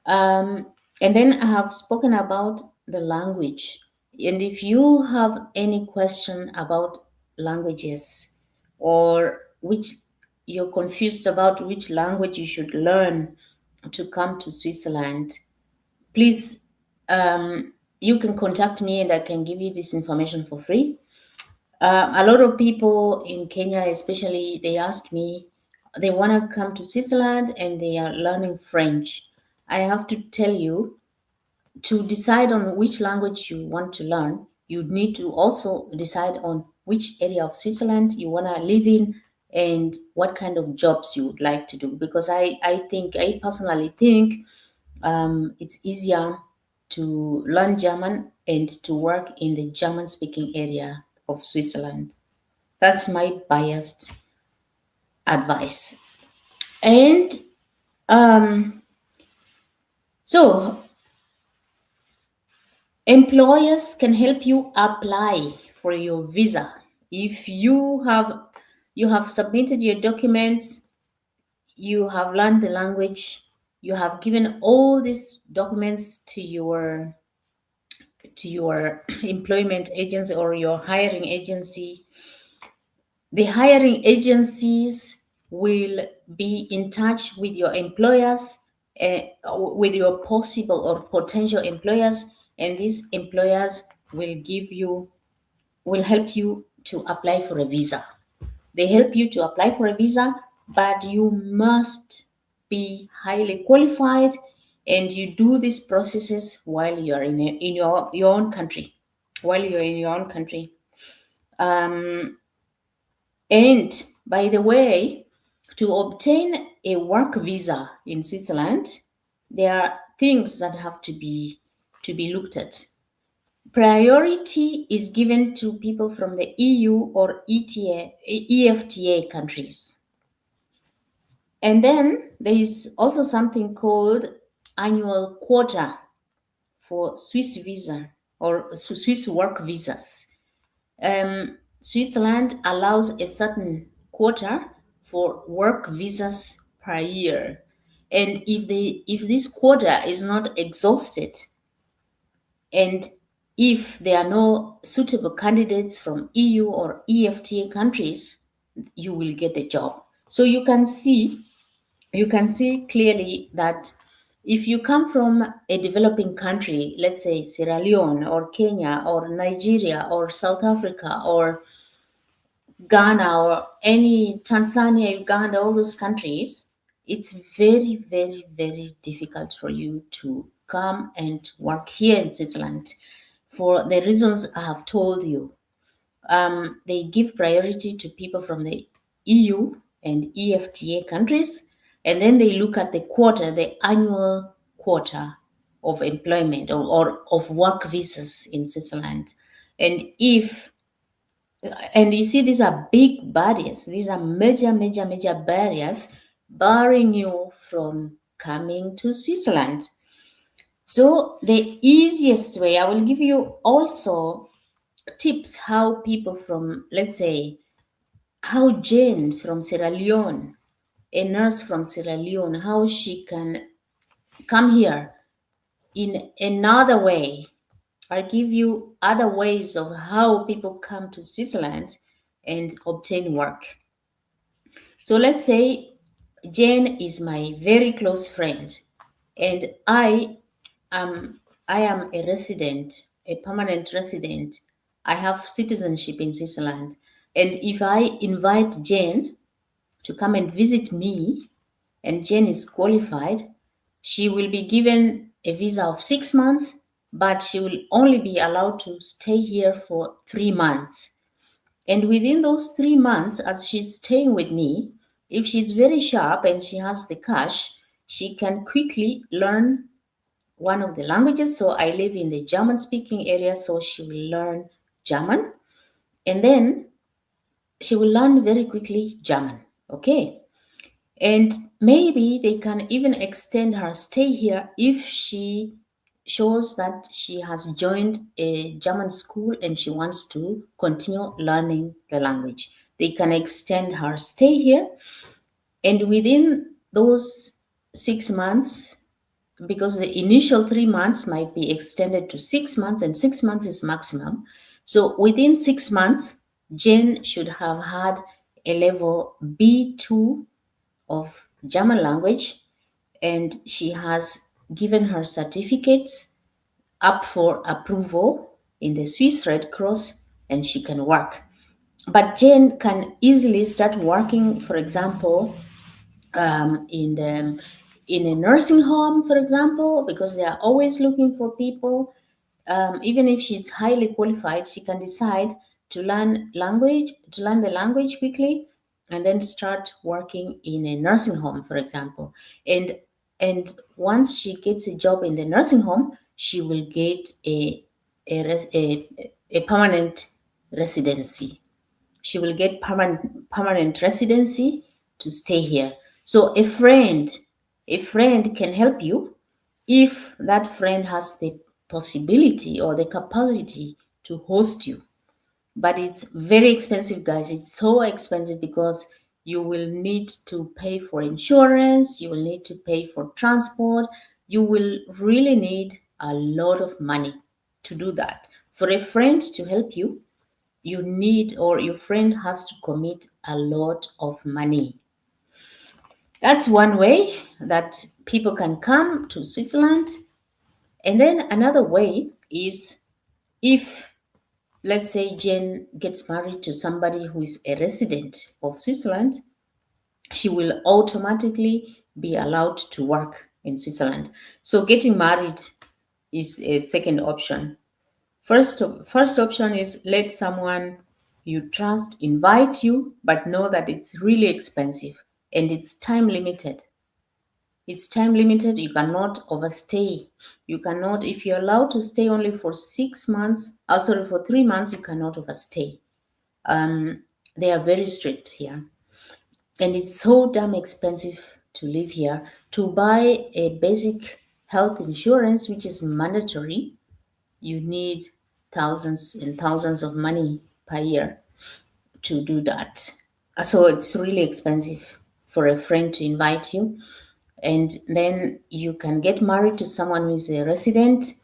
Um, and then I have spoken about the language. And if you have any question about languages or which you're confused about which language you should learn to come to Switzerland, please, you can contact me and I can give you this information for free. A lot of people in Kenya, especially, they ask me, they want to come to Switzerland and they are learning French. I have to tell you, to decide on which language you want to learn, you need to also decide on which area of Switzerland you want to live in and what kind of jobs you would like to do. Because I personally think it's easier to learn German and to work in the German speaking area of Switzerland. That's my biased advice. And um, so employers can help you apply for your visa. If you have submitted your documents, you have learned the language, you have given all these documents to your employment agency or your hiring agency, the hiring agencies will be in touch with your employers, with your possible or potential employers, and these employers will help you to apply for a visa. They help you to apply for a visa, but you must be highly qualified, and you do these processes while you are in your own country. While you're in your own country. And by the way, to obtain a work visa in Switzerland, there are things that have to be looked at. Priority is given to people from the EU or EFTA countries. And then there is also something called annual quota for Swiss visa or Swiss work visas. Switzerland allows a certain quota for work visas per year. And if this quota is not exhausted, and if there are no suitable candidates from EU or EFTA countries, you will get the job. So you can see clearly that if you come from a developing country, let's say Sierra Leone or Kenya or Nigeria or South Africa or Ghana or any Tanzania, Uganda, all those countries, it's very, very, very difficult for you to come and work here in Switzerland for the reasons I have told you. They give priority to people from the EU and EFTA countries, and then they look at the annual quota of employment or of work visas in Switzerland. And if and you see, these are big barriers. These are major, major, major barriers barring you from coming to Switzerland. So the easiest way, I will give you also tips how people from, let's say, how Jane from Sierra Leone, a nurse from Sierra Leone, how she can come here in another way. I'll give you other ways of how people come to Switzerland and obtain work. So let's say Jane is my very close friend, and I am a resident, a permanent resident. I have citizenship in Switzerland. And if I invite Jane to come and visit me, and Jane is qualified, she will be given a visa of 6 months, but she will only be allowed to stay here for 3 months. And within those 3 months, as she's staying with me, if she's very sharp and she has the cash, she can quickly learn one of the languages. So I live in the German speaking area, so she will learn German. And then she will learn very quickly German. Okay. And maybe they can even extend her stay here if she shows that she has joined a German school and she wants to continue learning the language. They can extend her stay here, and within those 6 months, because the initial 3 months might be extended to 6 months, and 6 months is maximum. So within 6 months, Jane should have had a level B2 of German language, and she has given her certificates up for approval in the Swiss Red Cross, and she can work. But Jane can easily start working, for example, in a nursing home, for example, because they are always looking for people. Even if she's highly qualified, she can decide to learn the language quickly, and then start working in a nursing home, for example. And once she gets a job in the nursing home, she will get a permanent residency. She will get permanent residency to stay here. So a friend can help you if that friend has the possibility or the capacity to host you. But it's very expensive, guys. It's so expensive because you will need to pay for insurance, you will need to pay for transport, you will really need a lot of money to do that. For a friend to help you, you need, or your friend has to commit a lot of money. That's one way that people can come to Switzerland. And then another way is if, let's say, Jane gets married to somebody who is a resident of Switzerland, she will automatically be allowed to work in Switzerland. So getting married is a second option. First option is let someone you trust invite you, but know that it's really expensive and it's time limited. It's time limited. You cannot overstay. You cannot, if you're allowed to stay only for 6 months, sorry, for 3 months, you cannot overstay. They are very strict here. And it's so damn expensive to live here. To buy a basic health insurance, which is mandatory, you need thousands and thousands of money per year to do that. So it's really expensive for a friend to invite you. And then you can get married to someone who is a resident,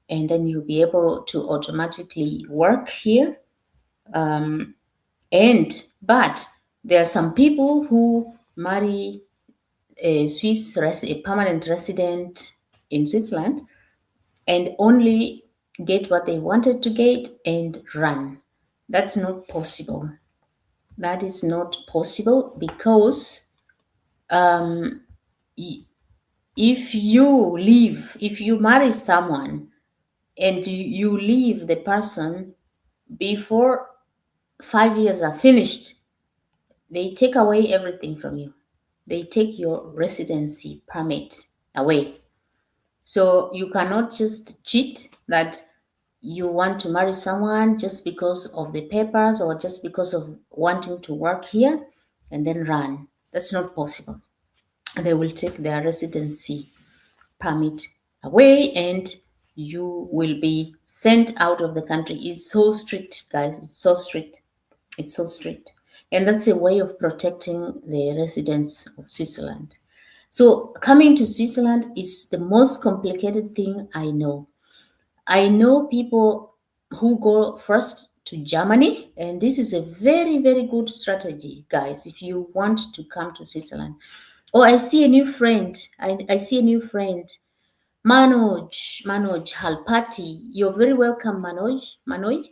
and then you'll be able to automatically work here. And but There are some people who marry a permanent resident in Switzerland and only get what they wanted to get and run. That's not possible. That is not possible because um, if you marry someone and you leave the person before 5 years are finished, they take away everything from you. They take your residency permit away. So you cannot just cheat that you want to marry someone just because of the papers or just because of wanting to work here and then run. That's not possible. And they will take their residency permit away and you will be sent out of the country. It's so strict, guys. It's so strict. It's so strict. And that's a way of protecting the residents of Switzerland. So coming to Switzerland is the most complicated thing I know. I know people who go first to Germany, and this is a very, very good strategy, guys, if you want to come to Switzerland. Oh, I see a new friend. I see a new friend. Manoj Halpati. You're very welcome, Manoj.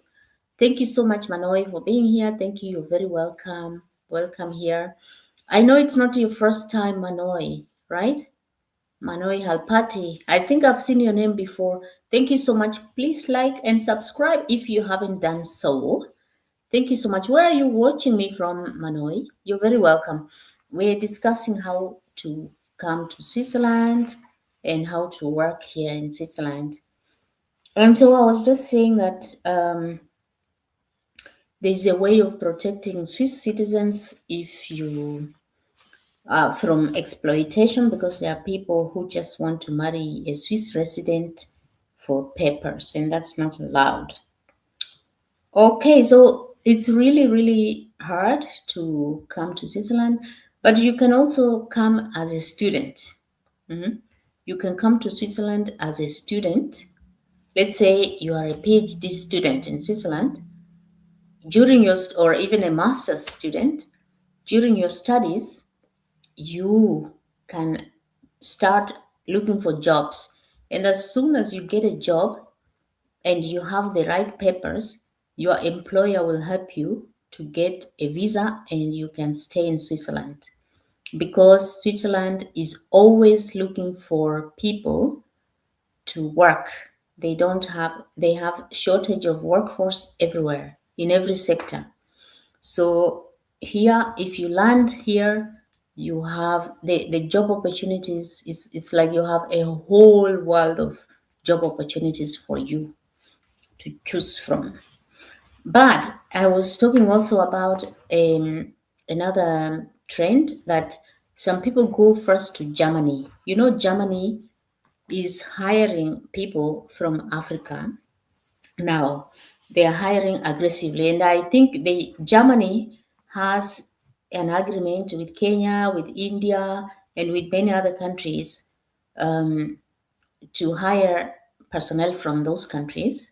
Thank you so much, Manoj, for being here. Thank you. You're very welcome. Welcome here. I know it's not your first time, Manoj, right? Manoj Halpati. I think I've seen your name before. Thank you so much. Please like and subscribe if you haven't done so. Thank you so much. Where are you watching me from, Manoj? You're very welcome. We're discussing how to come to Switzerland and how to work here in Switzerland. And so I was just saying that there's a way of protecting Swiss citizens if you from exploitation because there are people who just want to marry a Swiss resident for papers, and that's not allowed. Okay, so it's really, really hard to come to Switzerland, but you can also come as a student. Mhm. You can come to Switzerland as a student. Let's say you are a PhD student in Switzerland during your, or even a master's student during your studies. You can start looking for jobs. And as soon as you get a job and you have the right papers, your employer will help you to get a visa and you can stay in Switzerland. Because Switzerland is always looking for people to work. They have shortage of workforce everywhere in every sector. So here, if you land here, you have the job opportunities. It's like you have a whole world of job opportunities for you to choose from. But I was talking also about another trend that some people go first to Germany. You know, Germany is hiring people from Africa now. They are hiring aggressively, and I think Germany has an agreement with Kenya, with India, and with many other countries to hire personnel from those countries.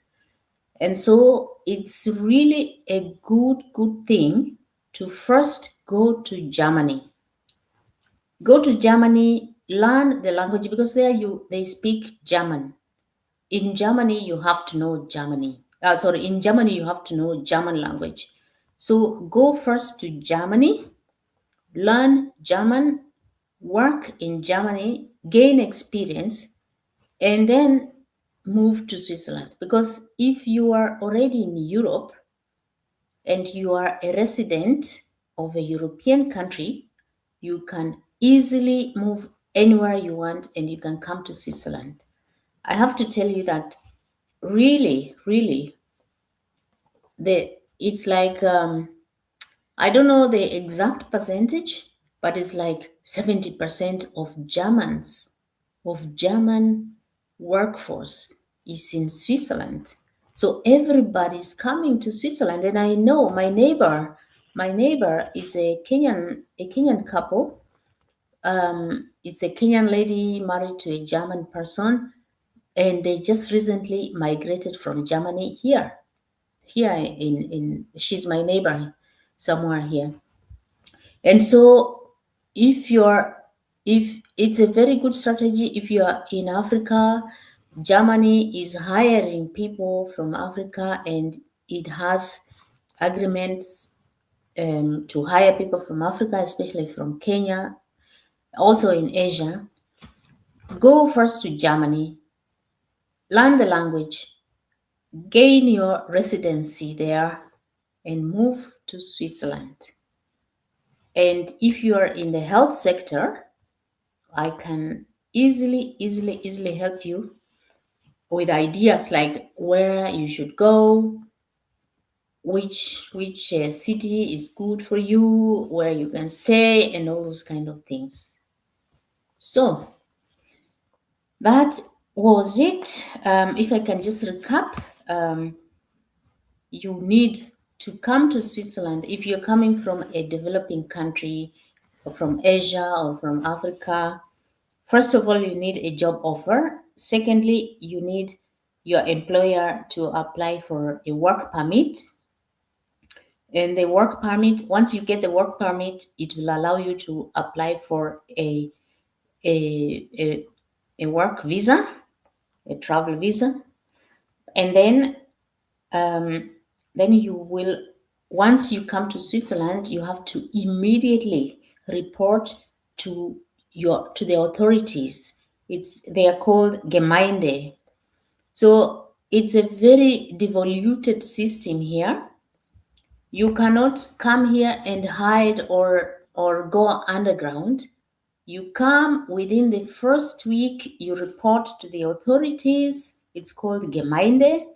And so it's really a good thing to first go to Germany. Go to Germany, learn the language because they speak German. In Germany, you have to know Germany. In Germany, you have to know German language. So go first to Germany, learn German, work in Germany, gain experience, and then move to Switzerland. Because if you are already in Europe and you are a resident of a European country, you can easily move anywhere you want and you can come to Switzerland. I have to tell you that really, it's like I don't know the exact percentage, but it's like 70% of German workforce is in Switzerland. So everybody's coming to Switzerland, and I know my neighbor is a Kenyan couple. It's a Kenyan lady married to a German person, and they just recently migrated from Germany here in she's my neighbor somewhere here. And so if you're if it's a very good strategy if you are in Africa. Germany is hiring people from Africa, and it has agreements to hire people from Africa, especially from Kenya, also in Asia. Go first to Germany, learn the language, gain your residency there, and move to Switzerland. And if you are in the health sector, I can easily help you with ideas like where you should go, which city is good for you, where you can stay, and all those kind of things. So that was it. If I can just recap, you need to come to Switzerland if you're coming from a developing country, or from Asia or from Africa. First of all, you need a job offer. Secondly, you need your employer to apply for a work permit. And the work permit, once you get the work permit, it will allow you to apply for a, a, a work visa, a travel visa. And then you will, once you come to Switzerland, you have to immediately report to to the authorities. They are called Gemeinde. So it's a very devoluted system here. You cannot come here and hide or go underground. You come within the first week, you report to the authorities. It's called Gemeinde.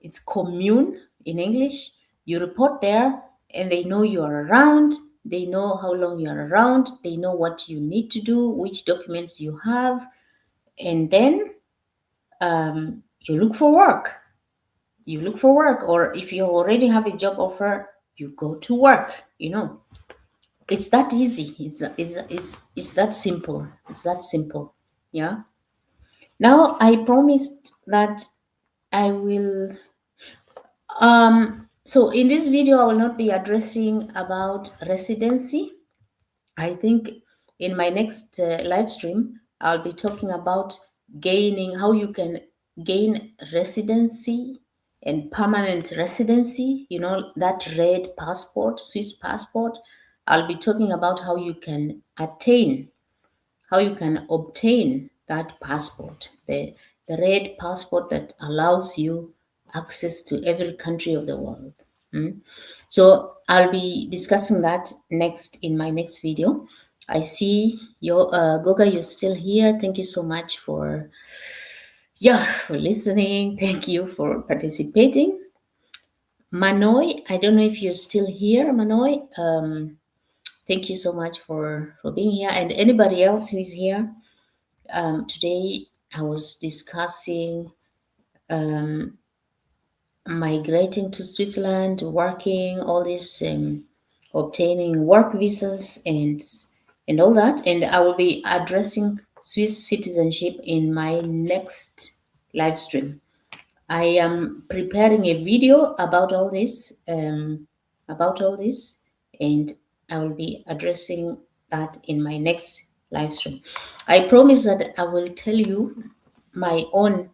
It's commune in English. You report there, and they know you are around. They know how long you are around. They know what you need to do, which documents you have, and then you look for work. You look for work, or if you already have a job offer, you go to work. It's that easy. It's that simple. It's that simple. Yeah. Now I promised that I will so in this video I will not be addressing about residency. I think in my next live stream I'll be talking about gaining how you can gain residency and permanent residency, that red passport, Swiss passport. I'll be talking about how you can obtain that passport, the red passport that allows you access to every country of the world. So I'll be discussing that next in my next video. I see your Goga, you're still here. Thank you so much for listening. Thank you for participating. Manoy, I don't know if you're still here, Manoy. Thank you so much for being here, and anybody else who is here. Today I was discussing migrating to Switzerland, working, all this, obtaining work visas and all that. And I will be addressing Swiss citizenship in my next live stream. I am preparing a video about all this, and I will be addressing that in my next live stream. I promise that I will tell you my own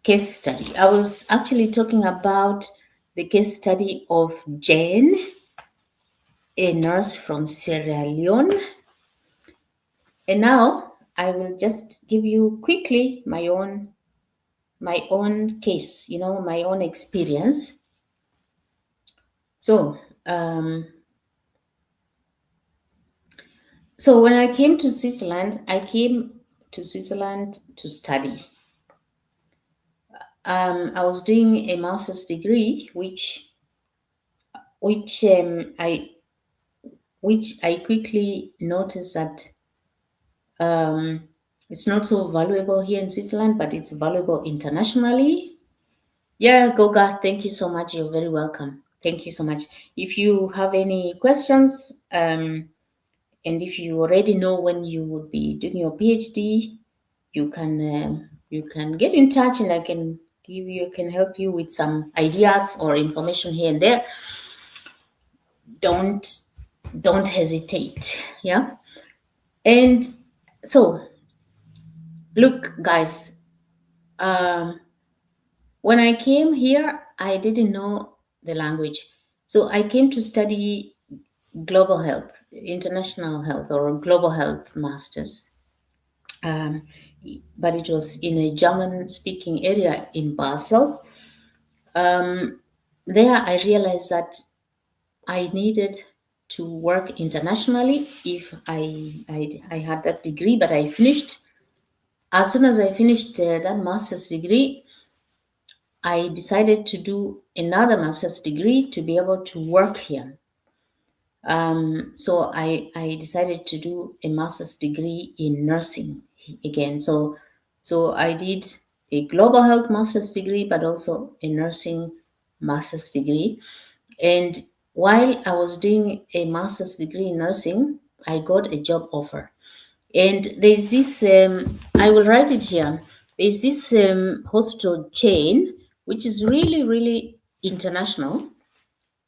case study. I was actually talking about the case study of Jane, a nurse from Sierra Leone. And now I will just give you quickly my own case, my own experience. So, when I came to Switzerland, I came to Switzerland to study. I was doing a master's degree, which I quickly noticed that it's not so valuable here in Switzerland, but it's valuable internationally. Yeah, Goga, thank you so much. You're very welcome. Thank you so much. If you have any questions, and if you already know when you would be doing your PhD, you can get in touch, and I can help you with some ideas or information here and there. Don't don't hesitate. Yeah. And so, look, guys, um, when I came here, I didn't know the language. So I came to study global health, international health, or global health masters. Um, but it was in a German speaking area in Basel. Um, there, I realized that I needed to work internationally if I had that degree, but I finished. As soon as I finished that master's degree, I decided to do another master's degree to be able to work here. So I decided to do a master's degree in nursing again. So I did a global health master's degree, but also a nursing master's degree. And while I was doing a master's degree in nursing, I got a job offer. And there's this, I will write it here. There's this hospital chain, which is really, really international.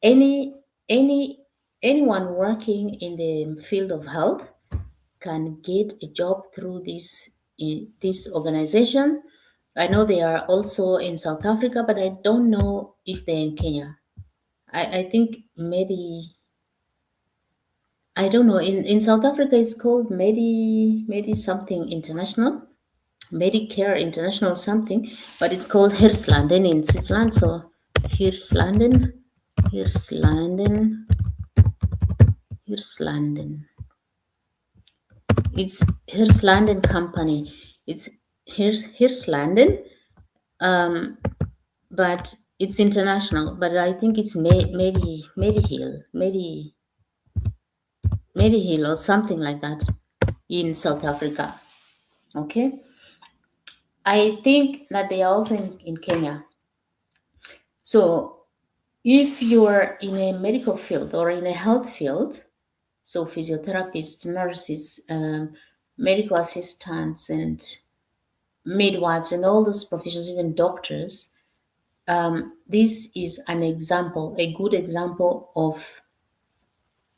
Any anyone working in the field of health can get a job through this organization. I know they are also in South Africa, but I don't know if they're in Kenya. I think I don't know. In South Africa, it's called Medi something international, Medicare International something, but it's called Hirslanden in Switzerland. So Hirslanden, Hirslanden, Hirslanden. It's Hirslanden company. It's Hirslanden, um, but it's international. But I think it's Medihill or something like that in South Africa. Okay, I think that they are also in Kenya. So if you're in a medical field or in a health field, so physiotherapists, nurses, medical assistants, and midwives, and all those professions, even doctors, this is an example, a good example of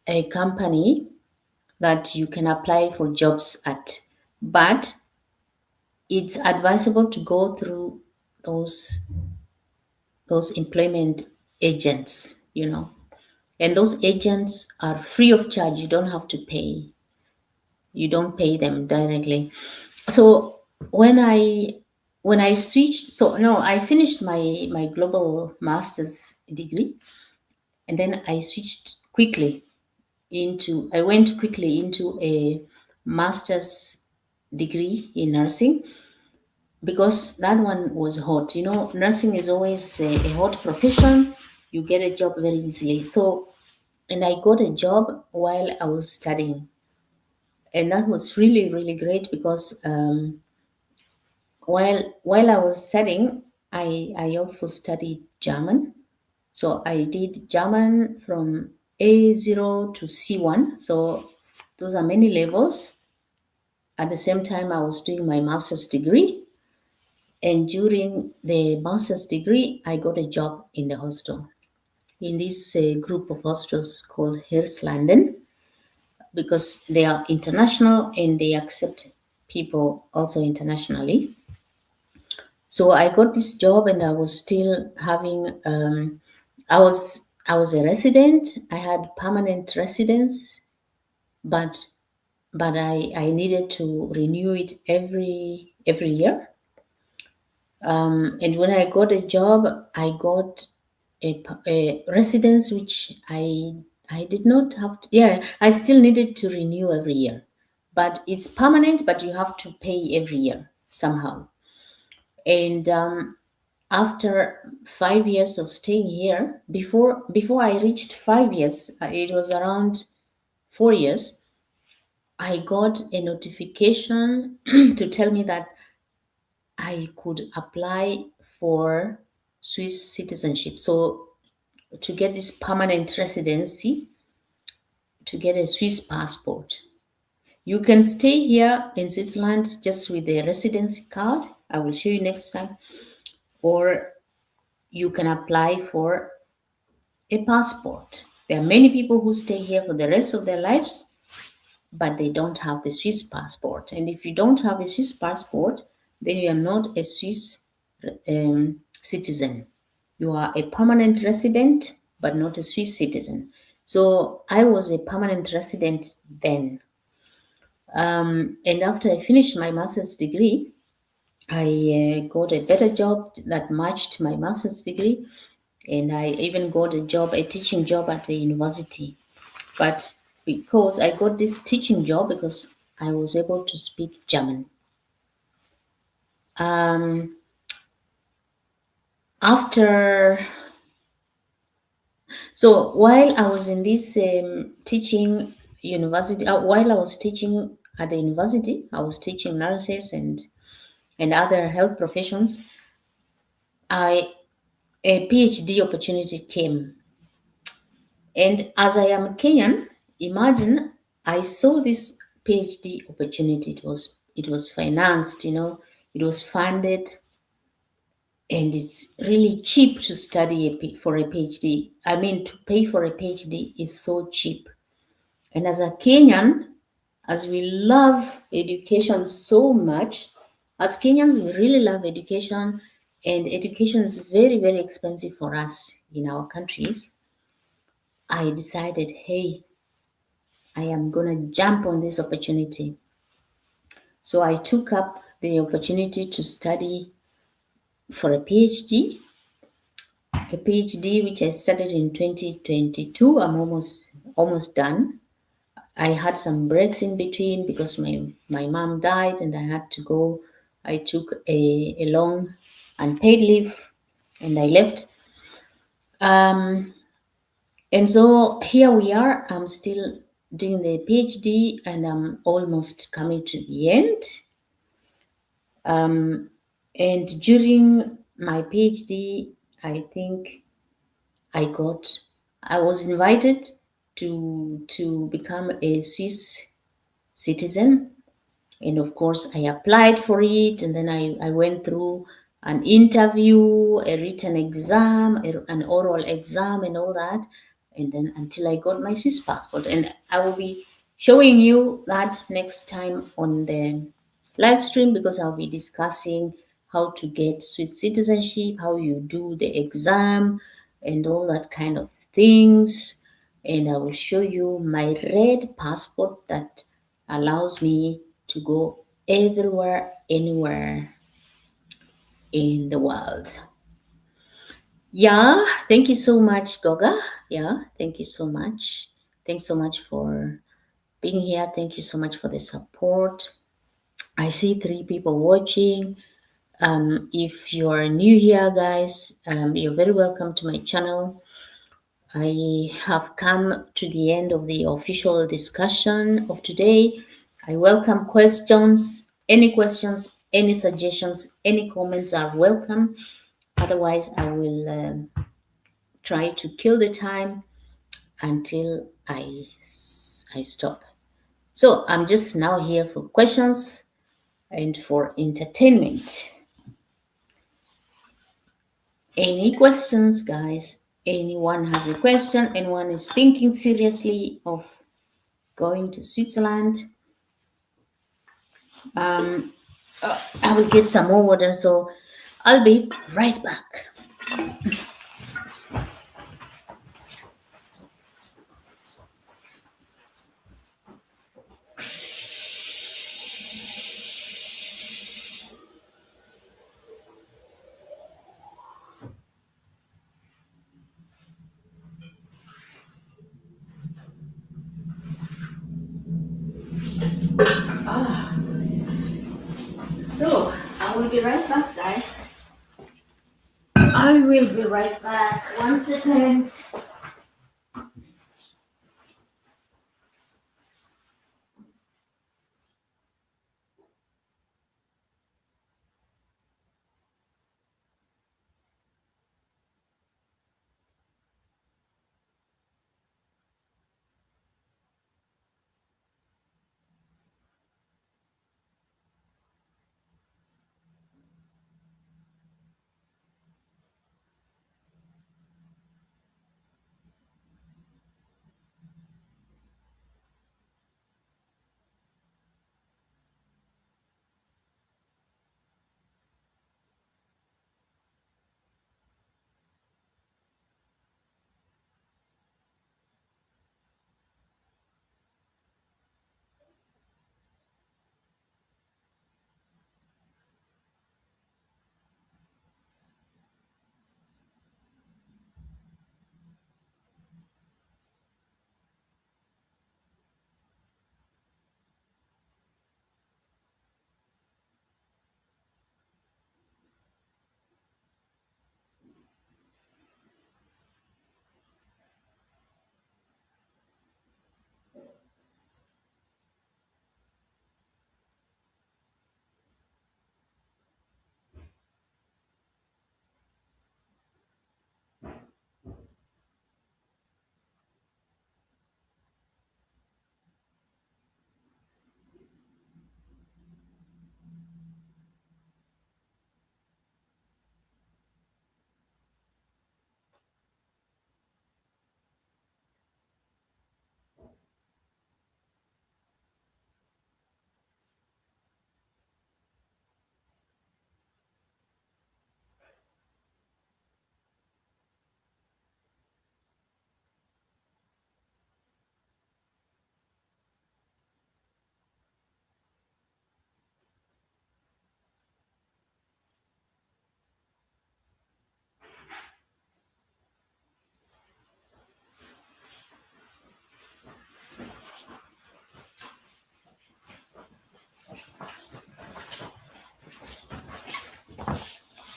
a company that you can apply for jobs at. But it's advisable to go through those those employment agents, and those agents are free of charge. You don't have to pay. You don't pay them directly. So when I switched, so no, I finished my global master's degree, and then I went quickly into a master's degree in nursing, because that one was hot. Nursing is always a hot profession. You get a job very easily. So, and I got a job while I was studying, and that was really, really great, because while I was studying, I also studied German. So I did German from A0 to C1. So those are many levels. At the same time, I was doing my master's degree. And during the master's degree, I got a job in the hostel, in this group of hostels called Hirslanden, because they are international and they accept people also internationally. So I got this job, and I was still having. I was a resident. I had permanent residence, but I needed to renew it every year. And when I got a job, I got a residence which I did not have to, yeah, I still needed to renew every year, but it's permanent, but you have to pay every year somehow. And after 5 years of staying here, before I reached 5 years, it was around 4 years, I got a notification to tell me that I could apply for Swiss citizenship. So to get this permanent residency, to get a Swiss passport, you can stay here in Switzerland just with a residency card. I will show you next time. Or you can apply for a passport. There are many people who stay here for the rest of their lives, but they don't have the Swiss passport. And if you don't have a Swiss passport, then you are not a Swiss citizen. You are a permanent resident, but not a Swiss citizen. So I was a permanent resident then. And after I finished my master's degree, I got a better job that matched my master's degree, and I even got a teaching job at a university. But because I got this teaching job because I was able to speak German. Um, after so while I was in this teaching university, while I was teaching at the university, I was teaching nurses and other health professions. I A PhD opportunity came, and as I am Kenyan, imagine I saw this PhD opportunity. It was financed, it was funded, and it's really cheap to study for a PhD. I mean, to pay for a PhD is so cheap. And as a Kenyan, as we love education so much, as Kenyans, we really love education, and education is very, very expensive for us in our countries. I decided, hey, I am going to jump on this opportunity. So I took up the opportunity to study for a PhD which I started in 2022. I'm almost done. I had some breaks in between because my mom died and I had to go. I took a long unpaid leave and I left. Um, and so here we are. I'm still doing the PhD and I'm almost coming to the end. And during my PhD, I think I got I was invited to become a Swiss citizen. And of course, I applied for it, and then I went through an interview, a written exam, an oral exam, and all that. And then until I got my Swiss passport. And I will be showing you that next time on the live stream because I'll be discussing how to get Swiss citizenship, how you do the exam, and all that kind of things. And I will show you my red passport that allows me to go everywhere, anywhere in the world. Yeah, thank you so much, Goga. Yeah, thank you so much. Thanks so much for being here. Thank you so much for the support. I see 3 people watching. If you are new here, guys, you're very welcome to my channel. I have come to the end of the official discussion of today. I welcome questions, any suggestions, any comments are welcome. Otherwise, I will try to kill the time until I stop. So I'm just now here for questions and for entertainment. Any questions, guys? Anyone has a question? Anyone is thinking seriously of going to Switzerland? I will get some more water, so I'll be right back. So I will be right back, guys. I will be right back. 1 second.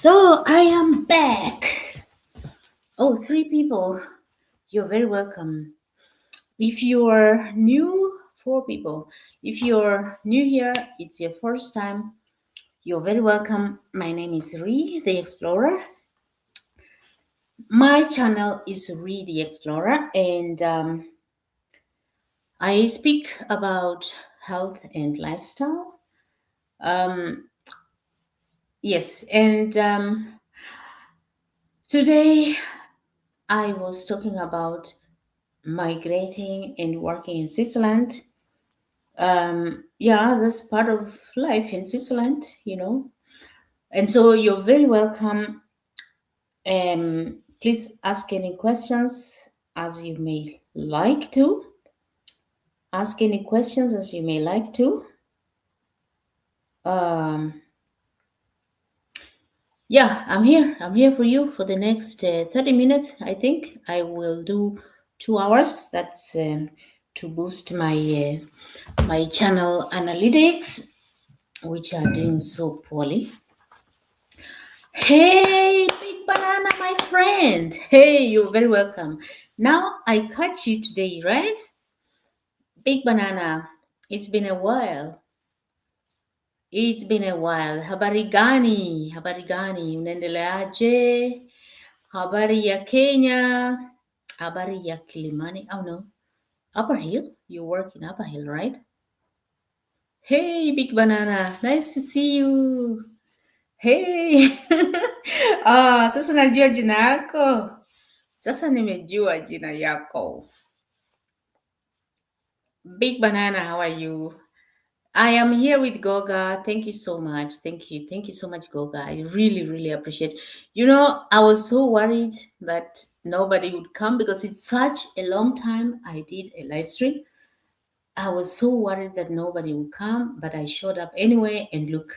So I am back. Oh, three people. You're very welcome. If you're new, four people. If you're new here, it's your first time. You're very welcome. My name is Ree, the Explorer. My channel is Ree, the Explorer, and I speak about health and lifestyle. Um, yes, and today I was talking about migrating and working in Switzerland. Yeah, that's part of life in Switzerland. And so you're very welcome. Please ask any questions as you may like to. Ask any questions as you may like to. Um, yeah, I'm here. I'm here for you for the next 30 minutes. I think I will do 2 hours. That's to boost my channel analytics, which are doing so poorly. Hey, Big Banana, my friend. Hey, you're very welcome. Now I catch you today, right? Big Banana, it's been a while. It's been a while. Habari gani? Habari gani? Unaendeleaje? Habari ya Kenya? Habari ya Kilimani? Oh no. Upper Hill? You work in Upper Hill, right? Hey, Big Banana. Nice to see you. Hey. Sasa najua jina yako. Sasa nimejua jina yako. Big Banana, how are you? I am here with Goga. Thank you so much. Thank you. Thank you so much, Goga. I really, really appreciate. I was so worried that nobody would come because it's such a long time I did a live stream. I was so worried that nobody would come, but I showed up anyway. And look,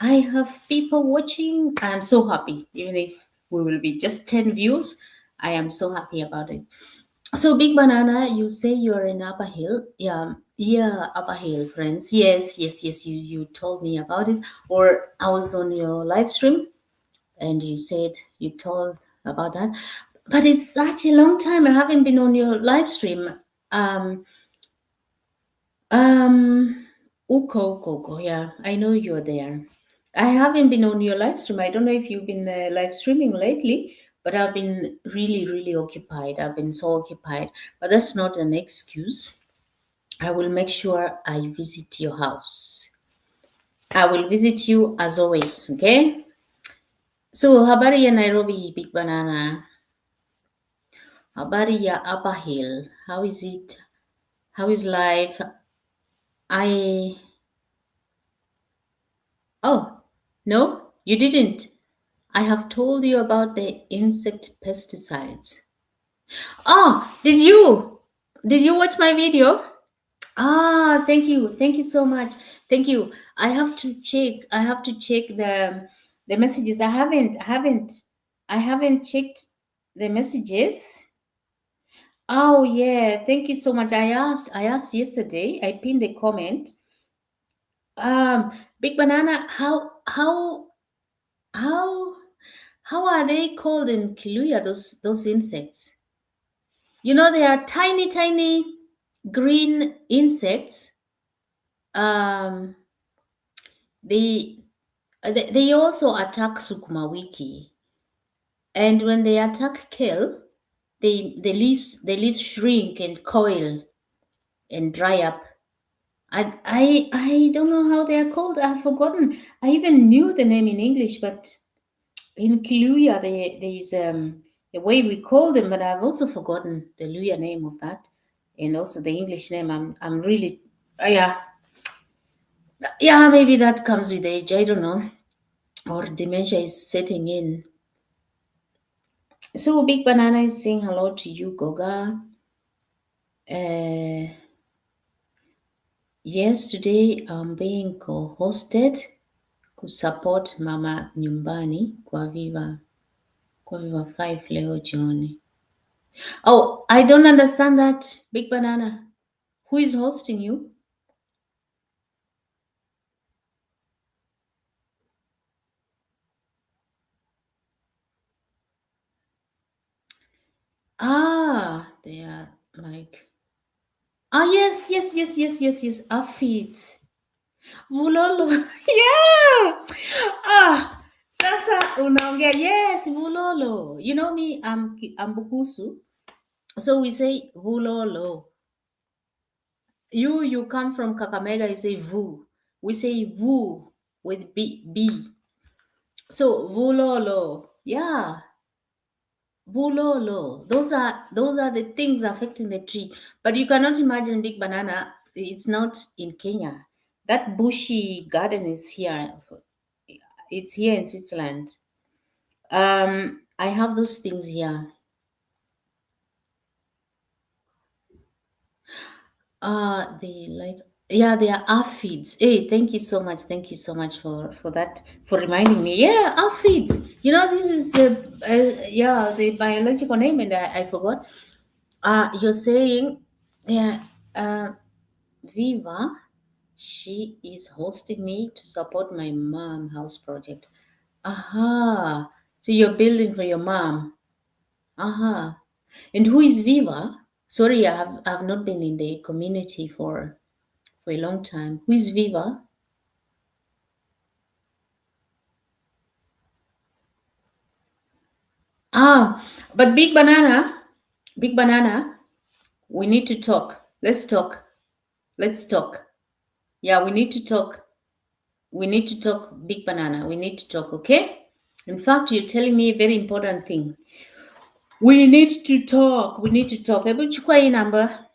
I have people watching. I'm so happy. Even if we will be just 10 views, I am so happy about it. So Big Banana, you say you're in Upper Hill. Yeah, Upper Hill, friends. Yes, yes, yes. You told me about it. Or I was on your live stream and you said you told about that. But it's such a long time. I haven't been on your live stream. Um, Uko, yeah, I know you're there. I haven't been on your live stream. I don't know if you've been live streaming lately, but I've been really, really occupied. I've been so occupied, but that's not an excuse. I will make sure I visit your house. I will visit you as always, okay? So, habari ya Nairobi, Big Banana. Habari ya Upper Hill. How is it? How is life? I Oh, no, you didn't. I have told you about the insect pesticides. Oh, did you? Did you watch my video? Ah, thank you. Thank you so much. Thank you. I have to check. I have to check the messages. I haven't checked the messages. Oh yeah, thank you so much. I asked yesterday. I pinned a comment. Big Banana, how how are they called in Kiluya, those insects? They are tiny, tiny green insects. Um, they they also attack sukuma wiki, and when they attack kale, the leaves shrink and coil and dry up. I don't know how they are called. I've forgotten. I even knew the name in English, but in Kiluya, there's a way we call them, but I've also forgotten the Luya name of that, and also the English name. I'm really yeah, yeah, maybe that comes with age. I don't know, or dementia is setting in. So Big Banana is saying hello to you, Goga. Uh, yes, today I'm being co-hosted to support Mama Nyumbani kwa Viva 5 leo jioni. Oh, I don't understand that, Big Banana. Who is hosting you? They are like, yes, yes, yes, yes, yes, yes, aphids. Vulolo. Yeah. Ah, sasa unaongea. Yes, vulolo. You know me, I'm Bukusu. So we say vulolo. You come from Kakamega, you say vu. We say vu with B. So vulolo. Yeah. Bulolo. Those are the things affecting the tree. But you cannot imagine big banana. It's not in Kenya. That bushy garden is here. It's here in Switzerland. I have those things here. They like, yeah, they are aphids. Hey, thank you so much. Thank you so much for that, for reminding me. Yeah, aphids. You know, this is yeah, the biological name, and I forgot. You're saying, yeah, Viva, she is hosting me to support my mom house project. Aha. So you're building for your mom. Aha. And who is Viva? Sorry, I've not been in the community for a long time. Who is Viva? But Big Banana, we need to talk. Let's talk. Let's talk. Yeah, we need to talk. We need to talk, Big Banana. We need to talk, okay? In fact, you're telling me a very important thing. We need to talk. We need to talk. Hebu chukua hii namba.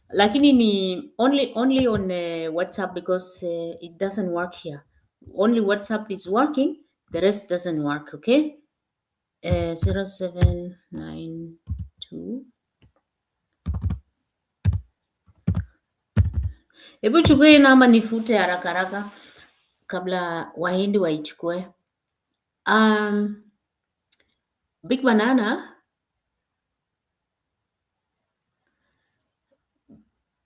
Lakini ni only on WhatsApp because it doesn't work here. Only WhatsApp is working. The rest doesn't work, okay? 0792. Hebu chukua hii namba nifute haraka haraka kabla Wahindi waichukue. Big Banana.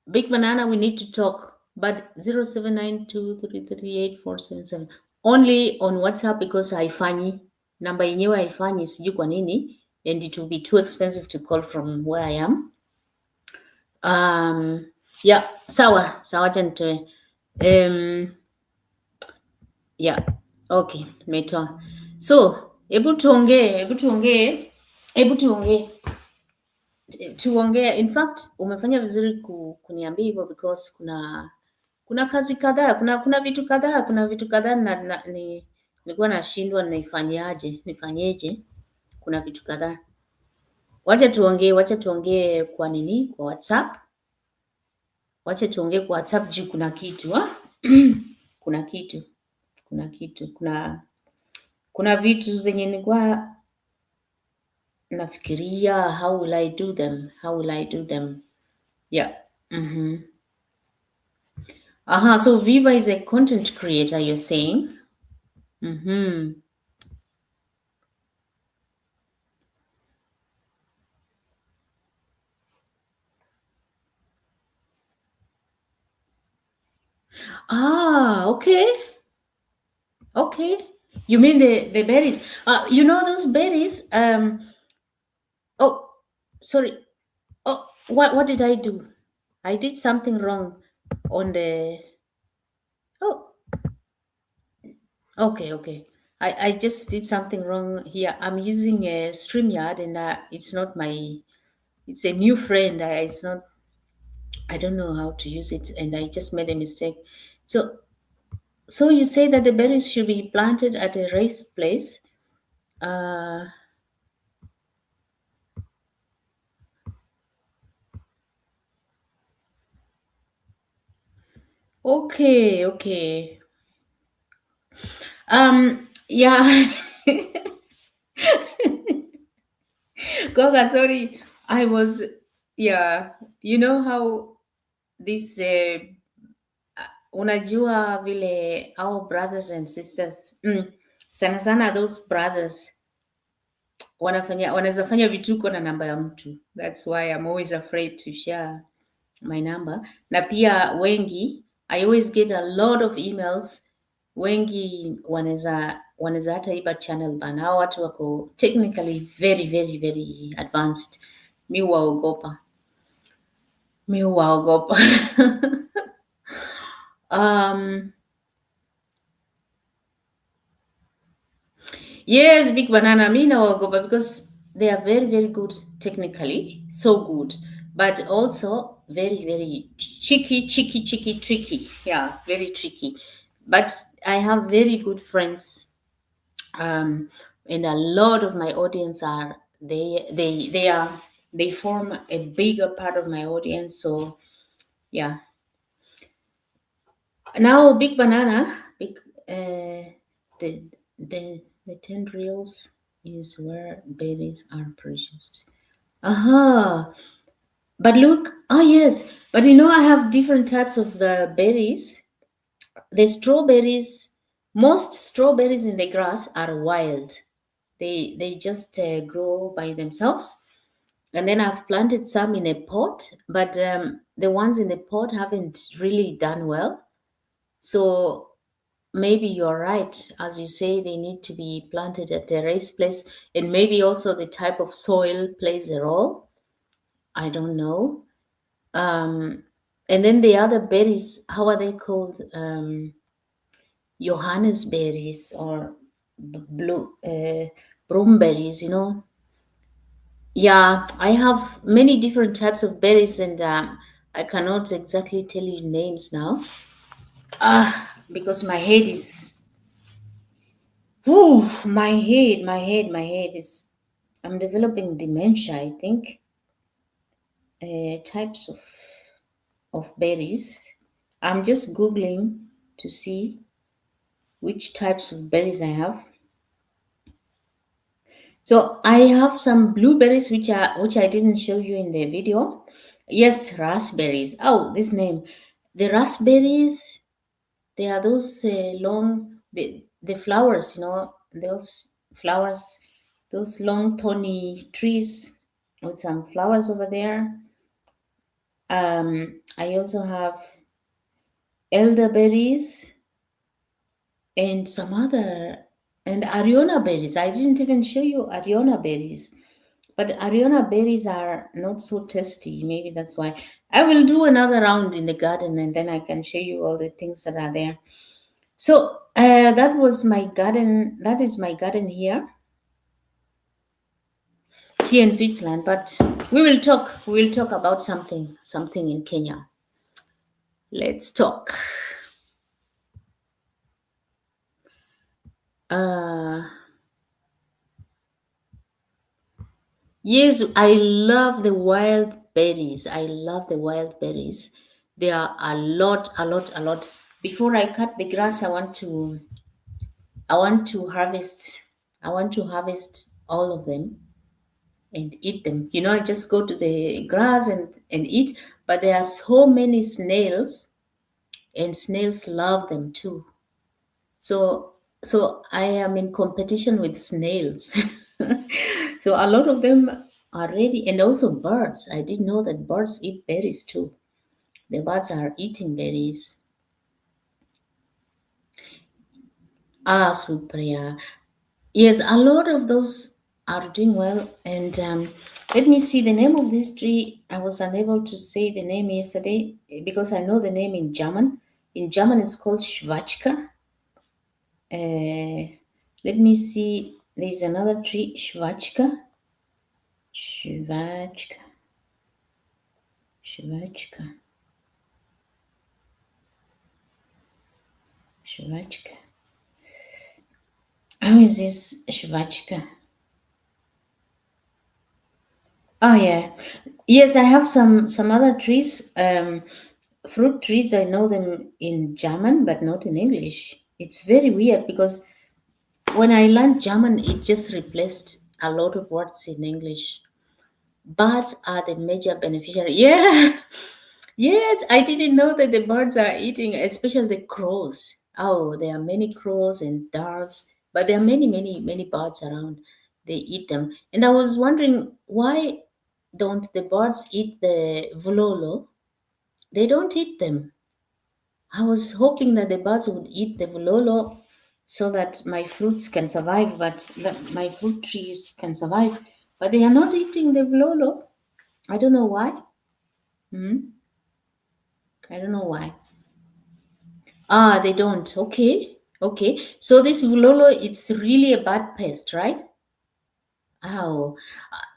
Big Banana, we need to talk, but 0792338477 only on WhatsApp because haifanyi, namba yenyewe haifanyi, sijui kwa nini, and it will be too expensive to call from where I am. Yeah, sawa acha nitoe. Yeah, okay, nimetoa. So hebu tuongee. In fact, umefanya vizuri kuniambia hivyo because kuna kazi kadhaa, kuna vitu kadhaa, nilikuwa nashindwa nifanyeje. Kuna vitu kadhaa. Wacha tuongee kwa nini? Kwa WhatsApp. Wacha tuongee kwa WhatsApp juu kuna kitu, kuna kitu. Kuna vitu zenye nilikuwa nafikiria, how will I do them? Yeah. So Viva is a content creator, you're saying? Okay. Okay. You mean the berries? You know those berries? Oh, sorry. Oh, what did I do? I did something wrong on the. Oh, okay. I just did something wrong here. I'm using a StreamYard and it's not my. It's a new friend. It's not. I don't know how to use it, and I just made a mistake. So you say that the berries should be planted at a raised place. Uh, okay. Yeah. Goga, sorry. I was, yeah. You know how this, unajua vile our brothers and sisters, sana sana those brothers wanaweza fanya vituko na namba ya mtu. That's why I'm always afraid to share my number. Na pia wengi, I always get a lot of emails wengi wanaweza hata iba channel bana. Hao watu wako technically very very very advanced. Mi waogopa, mi waogopa. um, yes, big banana. Mi naogopa because they are very very good technically, so good, but also very very cheeky, tricky. Yeah, very tricky. But I have very good friends, um, and a lot of my audience are they form a bigger part of my audience. So yeah, now big banana, big the the tendrils is where berries are produced. Aha, but look, oh yes, but I have different types of the berries. The strawberries, most strawberries in the grass are wild. They just grow by themselves. And then I've planted some in a pot, but the ones in the pot haven't really done well. So maybe you're right. As you say, they need to be planted at a raised place. And maybe also the type of soil plays a role. I don't know. Um, and then the other berries, how are they called? Johannesberries or blue broomberries. Yeah, I have many different types of berries, and I cannot exactly tell you names now. Because my head is, whew, my head is. I'm developing dementia, I think. Types of berries. I'm just googling to see which types of berries I have. So I have some blueberries which I didn't show you in the video. Yes, raspberries. Oh, this name. The raspberries, they are those long the flowers, those flowers, those long thorny trees with some flowers over there. I also have elderberries and some other and Ariona berries. I didn't even show you Ariona berries. But Ariana berries are not so tasty. Maybe that's why. I will do another round in the garden and then I can show you all the things that are there. So that was my garden. That is my garden here in Switzerland. But we will talk. We will talk about something in Kenya. Let's talk. Uh, yes, I love the wild berries. I love the wild berries. There are a lot, a lot, a lot. Before I cut the grass, I want to harvest. I want to harvest all of them and eat them. I just go to the grass and eat. But there are so many snails, and snails love them too. So so I am in competition with snails. So a lot of them are ready, and also birds. I didn't know that birds eat berries too. The birds are eating berries. Sweet prayer. Yes, a lot of those are doing well. And let me see the name of this tree. I was unable to say the name yesterday because I know the name in German. In German, it's called Schwachka. Let me see. There's another tree, Schwachka. Schwachka. Schwachka. Schwachka. How is this Schwachka? Oh yeah. Yes, I have some other trees. Fruit trees, I know them in German, but not in English. It's very weird because when I learned German, it just replaced a lot of words in English. Birds are the major beneficiary. Yeah, yes, I didn't know that the birds are eating, especially the crows. Oh, there are many crows and doves, but there are many, many, many birds around. They eat them. And I was wondering, why don't the birds eat the vololo? They don't eat them. I was hoping that the birds would eat the vulolo so that my fruits can survive, but that my fruit trees can survive. But they are not eating the vulolo. I don't know why. Hmm? I don't know why. Ah, they don't. Okay. Okay. So this vulolo, it's really a bad pest, right? Oh,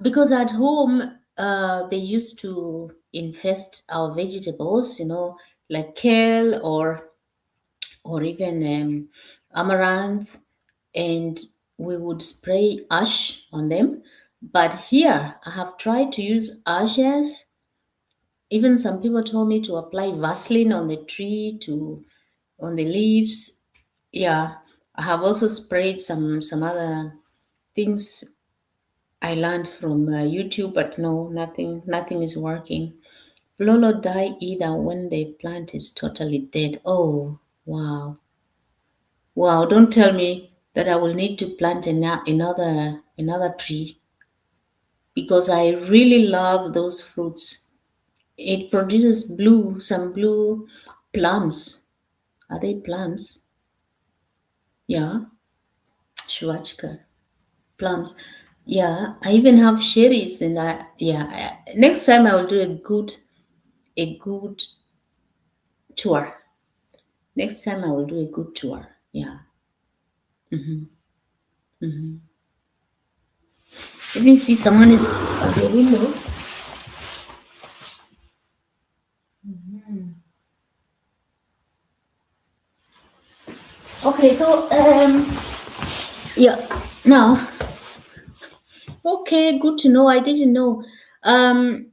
because at home, they used to infest our vegetables, like kale or even amaranth, and we would spray ash on them. But here, I have tried to use ashes. Even some people told me to apply Vaseline on the tree, to on the leaves. Yeah, I have also sprayed some other things I learned from YouTube, but no, nothing is working. Lolo die either when the plant is totally dead. Oh, wow. Wow, don't tell me that I will need to plant another tree because I really love those fruits. It produces some blue plums. Are they plums? Yeah, Schwarzkopf plums. Yeah, I even have cherries and next time I will do a good tour. Next time I will do a good tour. Yeah. Let me see, someone is at the window. Okay, so yeah. Now, okay, good to know. I didn't know. Um,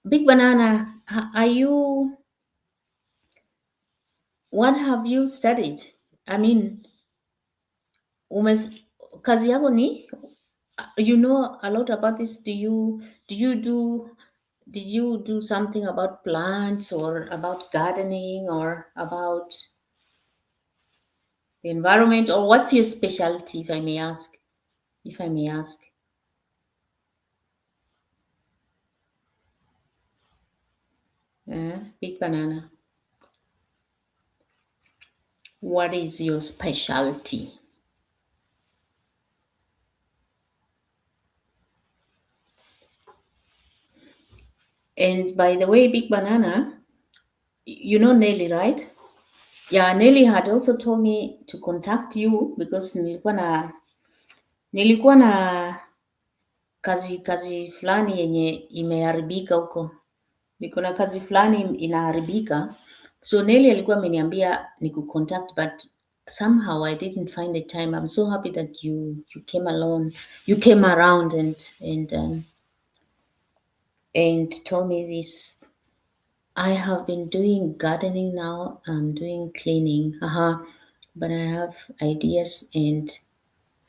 Big Banana, are you? What have you studied? I mean, umes, kazi yako ni? You know a lot about this. Do you do? Did you do something about plants or about gardening or about the environment, or what's your specialty, if I may ask? If I may ask. Big Banana. What is your specialty? And by the way, Big Banana, you know Nelly, right? Yeah, Nelly had also told me to contact you because nilikuwa na kazi fulani yenye imeharibika huko. Niko na kazi fulani inaharibika. So Nelly alikuwa ameniambia nikucontact, but somehow I didn't find the time. I'm so happy that you came along, you came around and told me this. I have been doing gardening now. I'm doing cleaning. But I have ideas and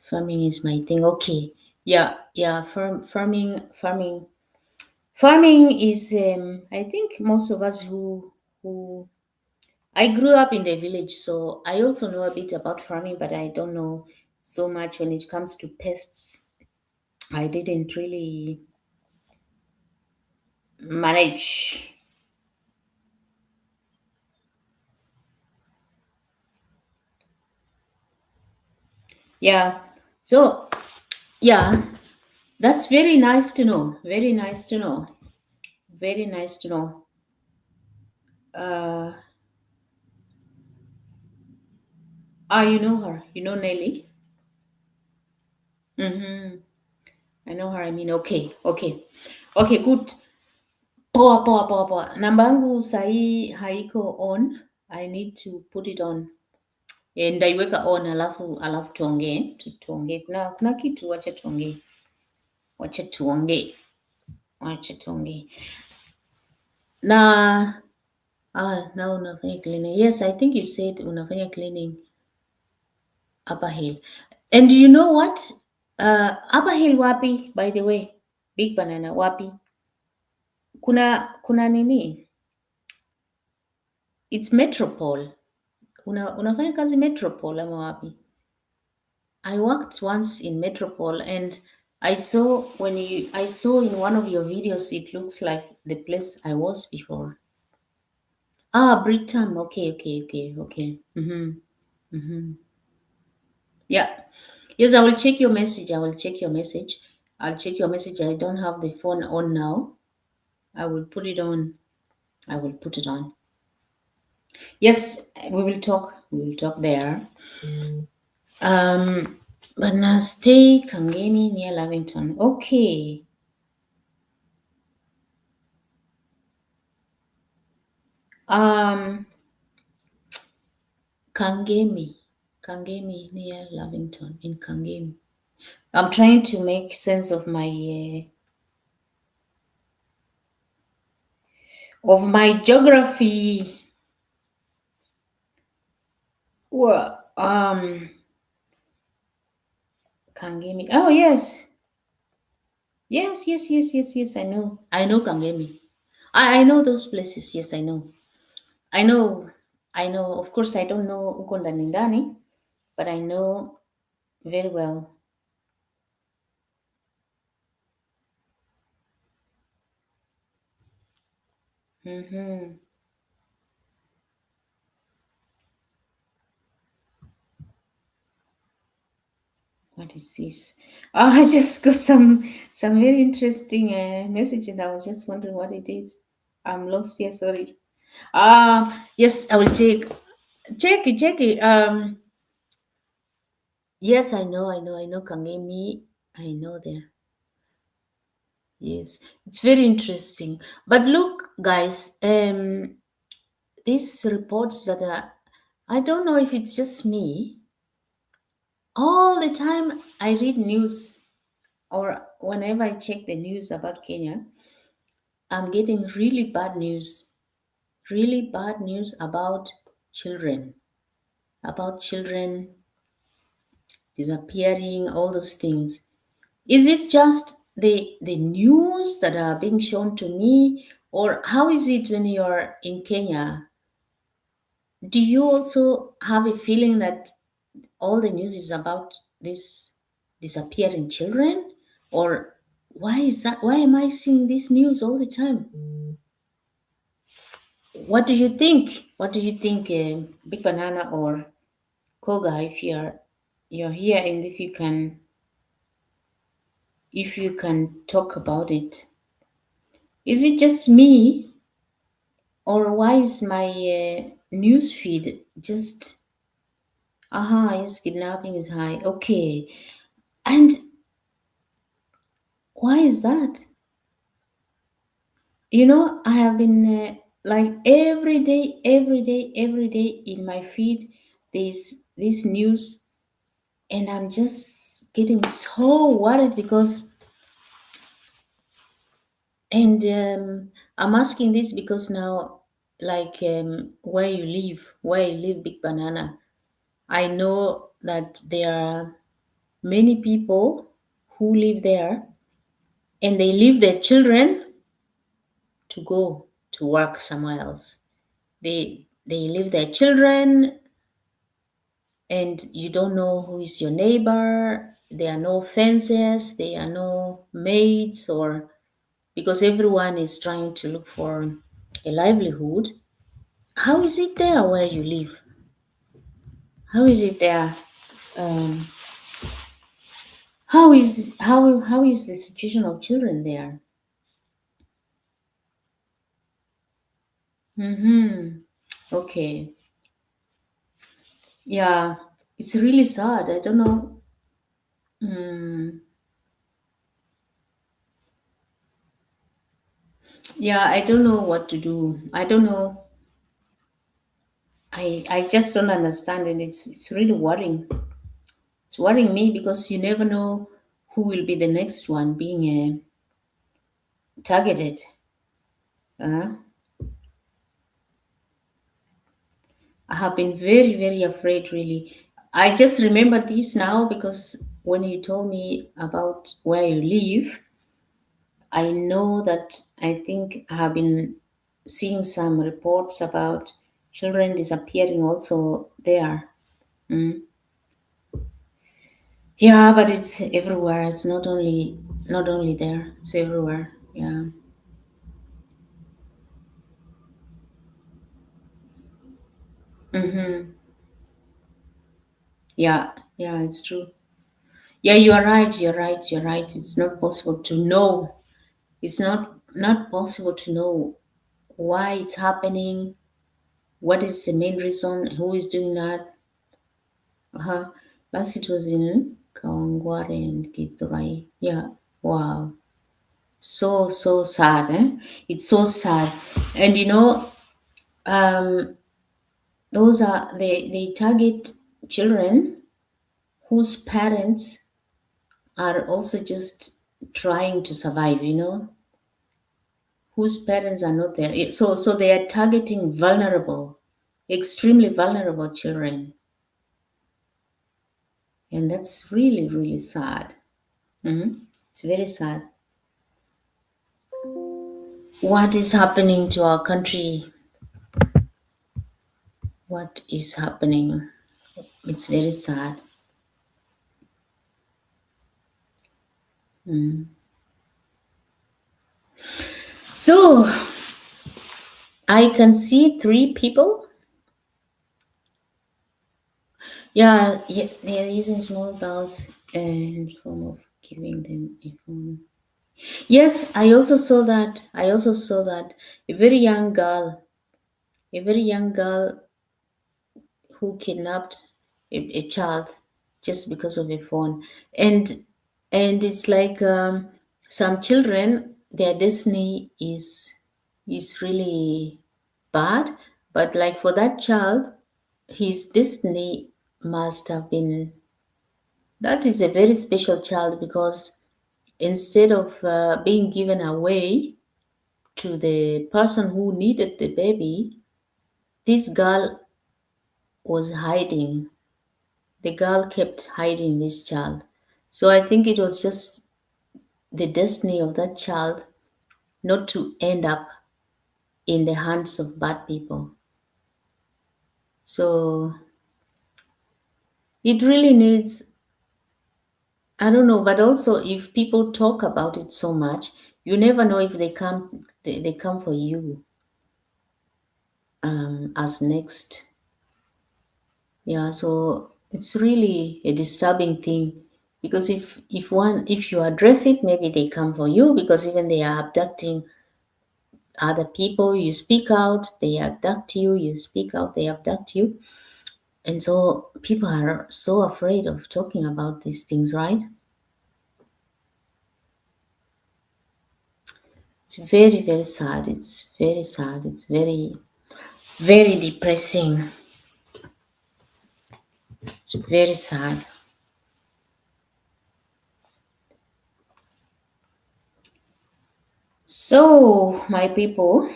farming is my thing. Okay. Yeah, yeah. Farming is. I think most of us who I grew up in the village, so I also know a bit about farming, but I don't know so much when it comes to pests. I didn't really manage. Yeah. So yeah, that's very nice to know. Very nice to know. Very nice to know. Uh, you know her. You know Nelly. Mm-hmm. I know her. I mean, okay, okay, okay, good. Poa, poa, poa, poa. Namba yangu sahii haiko on. I need to put it on. Ndaiweka on alafu tuongee. Kuna kitu, wacha tuongee. Na na unafanya cleaning. Yes, I think you said unafanya cleaning Upper Hill. And you know what? Upper Hill wapi, by the way? Big Banana wapi? Kuna nini? It's Metropole. Unafanya kazi Metropole ama wapi? I worked once in Metropole and I saw in one of your videos, it looks like the place I was before. Ah, Britam. Okay, okay, okay, okay. Yeah. Yes, I will check your message. I will check your message. I'll check your message. I don't have the phone on now. I will put it on. I will put it on. Yes, we will talk. We will talk there. But now stay Kangemi near Lavington. Okay. Um, Kangemi. Kangemi near Lavington in Kangemi. I'm trying to make sense of my geography. Well, Kangemi. Oh yes, yes, yes, yes, yes, yes. I know. I know Kangemi. I know those places. Yes, I know. I know. I know. Of course, I don't know Ukonda Nindani, but I know very well. Mm-hmm. What is this? Oh, I just got some very interesting message, and I was just wondering what it is. I'm lost here. Sorry. Yes, I will check. Check it. Check it. Yes, I know. I know. I know. Kangemi. I know there. Yes, it's very interesting. But look, guys. These reports that are, I don't know if it's just me. All the time I read news, or whenever I check the news about Kenya, I'm getting really bad news about children disappearing, all those things. Is it just the news that are being shown to me, or how is it when you're in Kenya? Do you also have a feeling that all the news is about this disappearing children, or why is that? Why am I seeing this news all the time? What do you think? What do you think, Big Banana or Koga? If you're here, and if you can talk about it, is it just me, or why is my news feed just yes, kidnapping is high. Okay, and why is that? I have been like every day in my feed, there's this news, and I'm just getting so worried because, and I'm asking this because now, like where you live, Big Banana, I know that there are many people who live there, and they leave their children to go to work somewhere else. They leave their children, and you don't know who is your neighbor. There are no fences, there are no maids, or because everyone is trying to look for a livelihood. How is it there where you live? How is it there? Um, how is the situation of children there? Mm-hmm. Okay. Yeah, it's really sad. I don't know. Mm, yeah, I don't know what to do. I don't know. I just don't understand, and it's really worrying. It's worrying me because you never know who will be the next one being targeted. Uh, I have been very, very afraid, really. I just remember this now because when you told me about where you live, I know that I think I have been seeing some reports about children disappearing also there. Mm. Yeah, but it's everywhere. It's not only there. It's everywhere. Yeah. Mm-hmm. Yeah, yeah, it's true. Yeah, you are right. You're right. You're right. It's not possible to know. It's not possible to know why it's happening. What is the main reason? Who is doing that? Uh-huh. Last it was in Kawangware and Githurai. Yeah. Wow. So sad. It's so sad. And um, those are they target children whose parents are also just trying to survive. Whose parents are not there. So they are targeting vulnerable, extremely vulnerable children, and that's really really sad. It's very sad. What is happening to our country? What is happening? It's very sad. So I can see three people. Yeah, yeah, they are using small dolls in form of giving them a phone. Yes, I also saw that. I also saw that a very young girl, a very young girl who kidnapped a child just because of a phone, and it's like some children, their destiny is really bad, but like for that child, his destiny must have been that is a very special child because instead of being given away to the person who needed the baby, this girl was hiding. The girl kept hiding this child. So I think it was just the destiny of that child not to end up in the hands of bad people. So it really needs, I don't know, but also if people talk about it so much, you never know if they come for you as next. Yeah, so it's really a disturbing thing because if you address it, maybe they come for you because even they are abducting other people. You speak out, they abduct you. You speak out, they abduct you, and so people are so afraid of talking about these things, right? It's very very sad. It's very sad. It's very very depressing. It's very sad. So my people,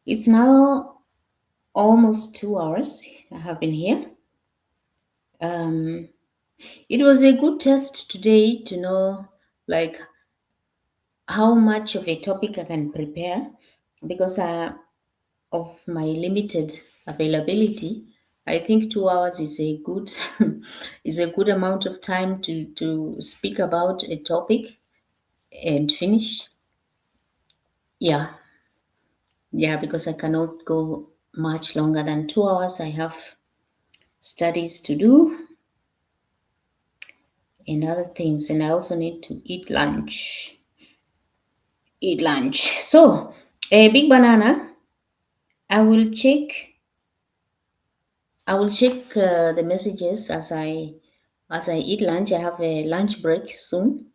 it's now almost 2 hours I have been here. Um, it was a good test today to know like how much of a topic I can prepare because of my limited availability. I think 2 hours is a good is a good amount of time to speak about a topic and finish. Yeah, yeah, because I cannot go much longer than 2 hours. I have studies to do and other things, and I also need to eat lunch. Eat lunch. So, a big banana. I will check. I will check the messages as I eat lunch. I have a lunch break soon.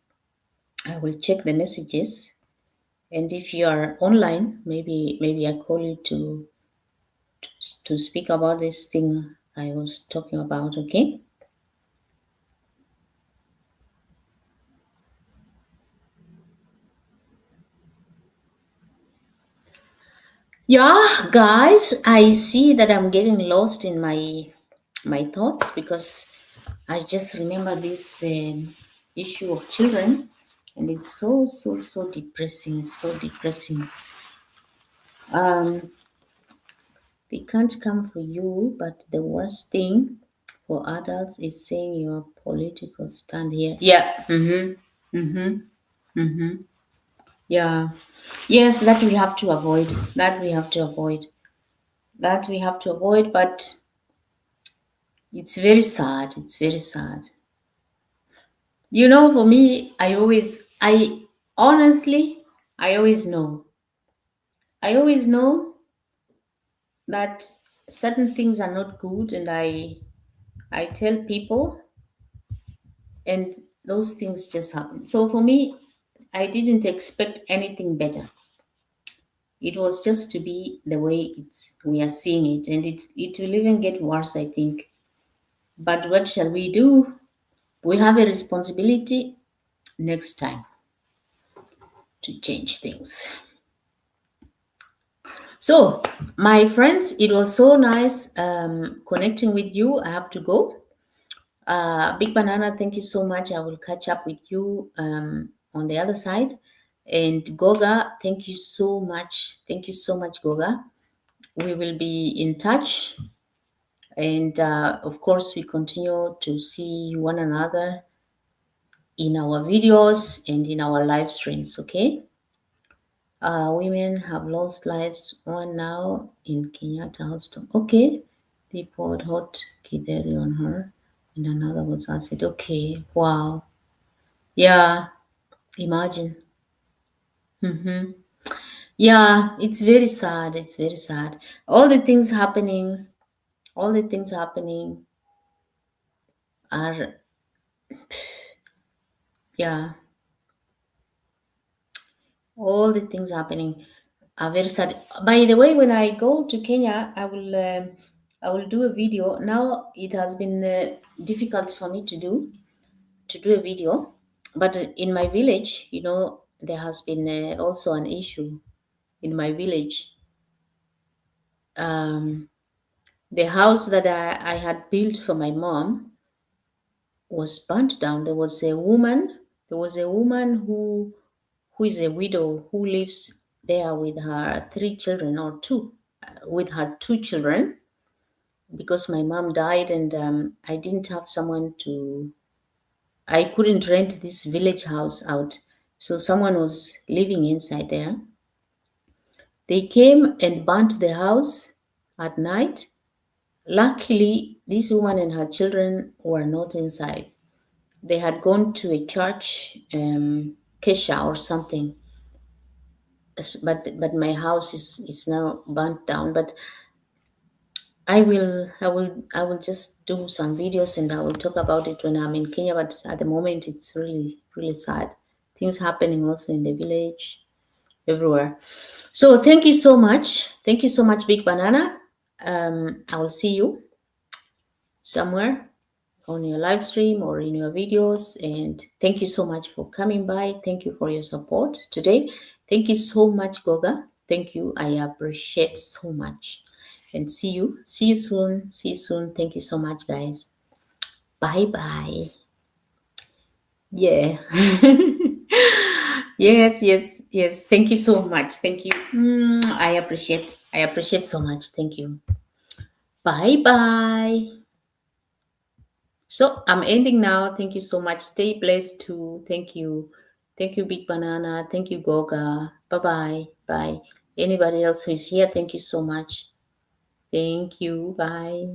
I will check the messages, and if you are online, maybe I call you to speak about this thing I was talking about. Okay. Yeah, guys, I see that I'm getting lost in my thoughts because I just remember this issue of children, and it's so depressing. It's so depressing. Um, they can't come for you, but the worst thing for adults is saying your political stand here. Yeah. Mm-hmm. Mm-hmm. Mm-hmm. Yeah. Yes, that we have to avoid. That we have to avoid. that we have to avoid, but it's very sad. It's very sad. For me, I honestly, I always know. I always know that certain things are not good, and I tell people, and those things just happen. So for me, I didn't expect anything better. It was just to be the way we are seeing it, and it will even get worse, I think. But what shall we do? We have a responsibility next time to change things. So, my friends, it was so nice connecting with you. I have to go. Big Banana, thank you so much. I will catch up with you on the other side. And Goga, thank you so much. Thank you so much, Goga. We will be in touch. And of course, we continue to see one another in our videos and in our live streams, okay? Women have lost lives, one now in Kenyatta Hospital. Okay, they poured hot kideri on her, and another was acid. Okay, wow. Yeah, imagine. Mm-hmm. Yeah, it's very sad. It's very sad. All the things happening, all the things happening are, yeah, all the things happening are very sad. By the way, when I go to Kenya, I will do a video. Now it has been difficult for me to do a video, but in my village, there has been also an issue in my village. Um, the house that I had built for my mom was burnt down. There was a woman who is a widow who lives there with her three children or two, with her two children, because my mom died, and I didn't have someone to. I couldn't rent this village house out, so someone was living inside there. They came and burnt the house at night. Luckily, this woman and her children were not inside. They had gone to a church, kesha or something. But my house is now burnt down. But I will just do some videos, and I will talk about it when I'm in Kenya. But at the moment, it's really really sad. Things happening also in the village, everywhere. So thank you so much. Thank you so much, Big Banana. I will see you somewhere on your live stream or in your videos. And thank you so much for coming by. Thank you for your support today. Thank you so much, Goga. Thank you. I appreciate so much. And see you. See you soon. See you soon. Thank you so much, guys. Bye bye. Yeah. Yes, yes, yes. Thank you so much. Thank you. I appreciate so much. Thank you. Bye bye. So I'm ending now. Thank you so much. Stay blessed too. Thank you. Thank you, Big Banana. Thank you, Goga. Bye bye. Bye. Anybody else who is here, thank you so much. Thank you. Bye.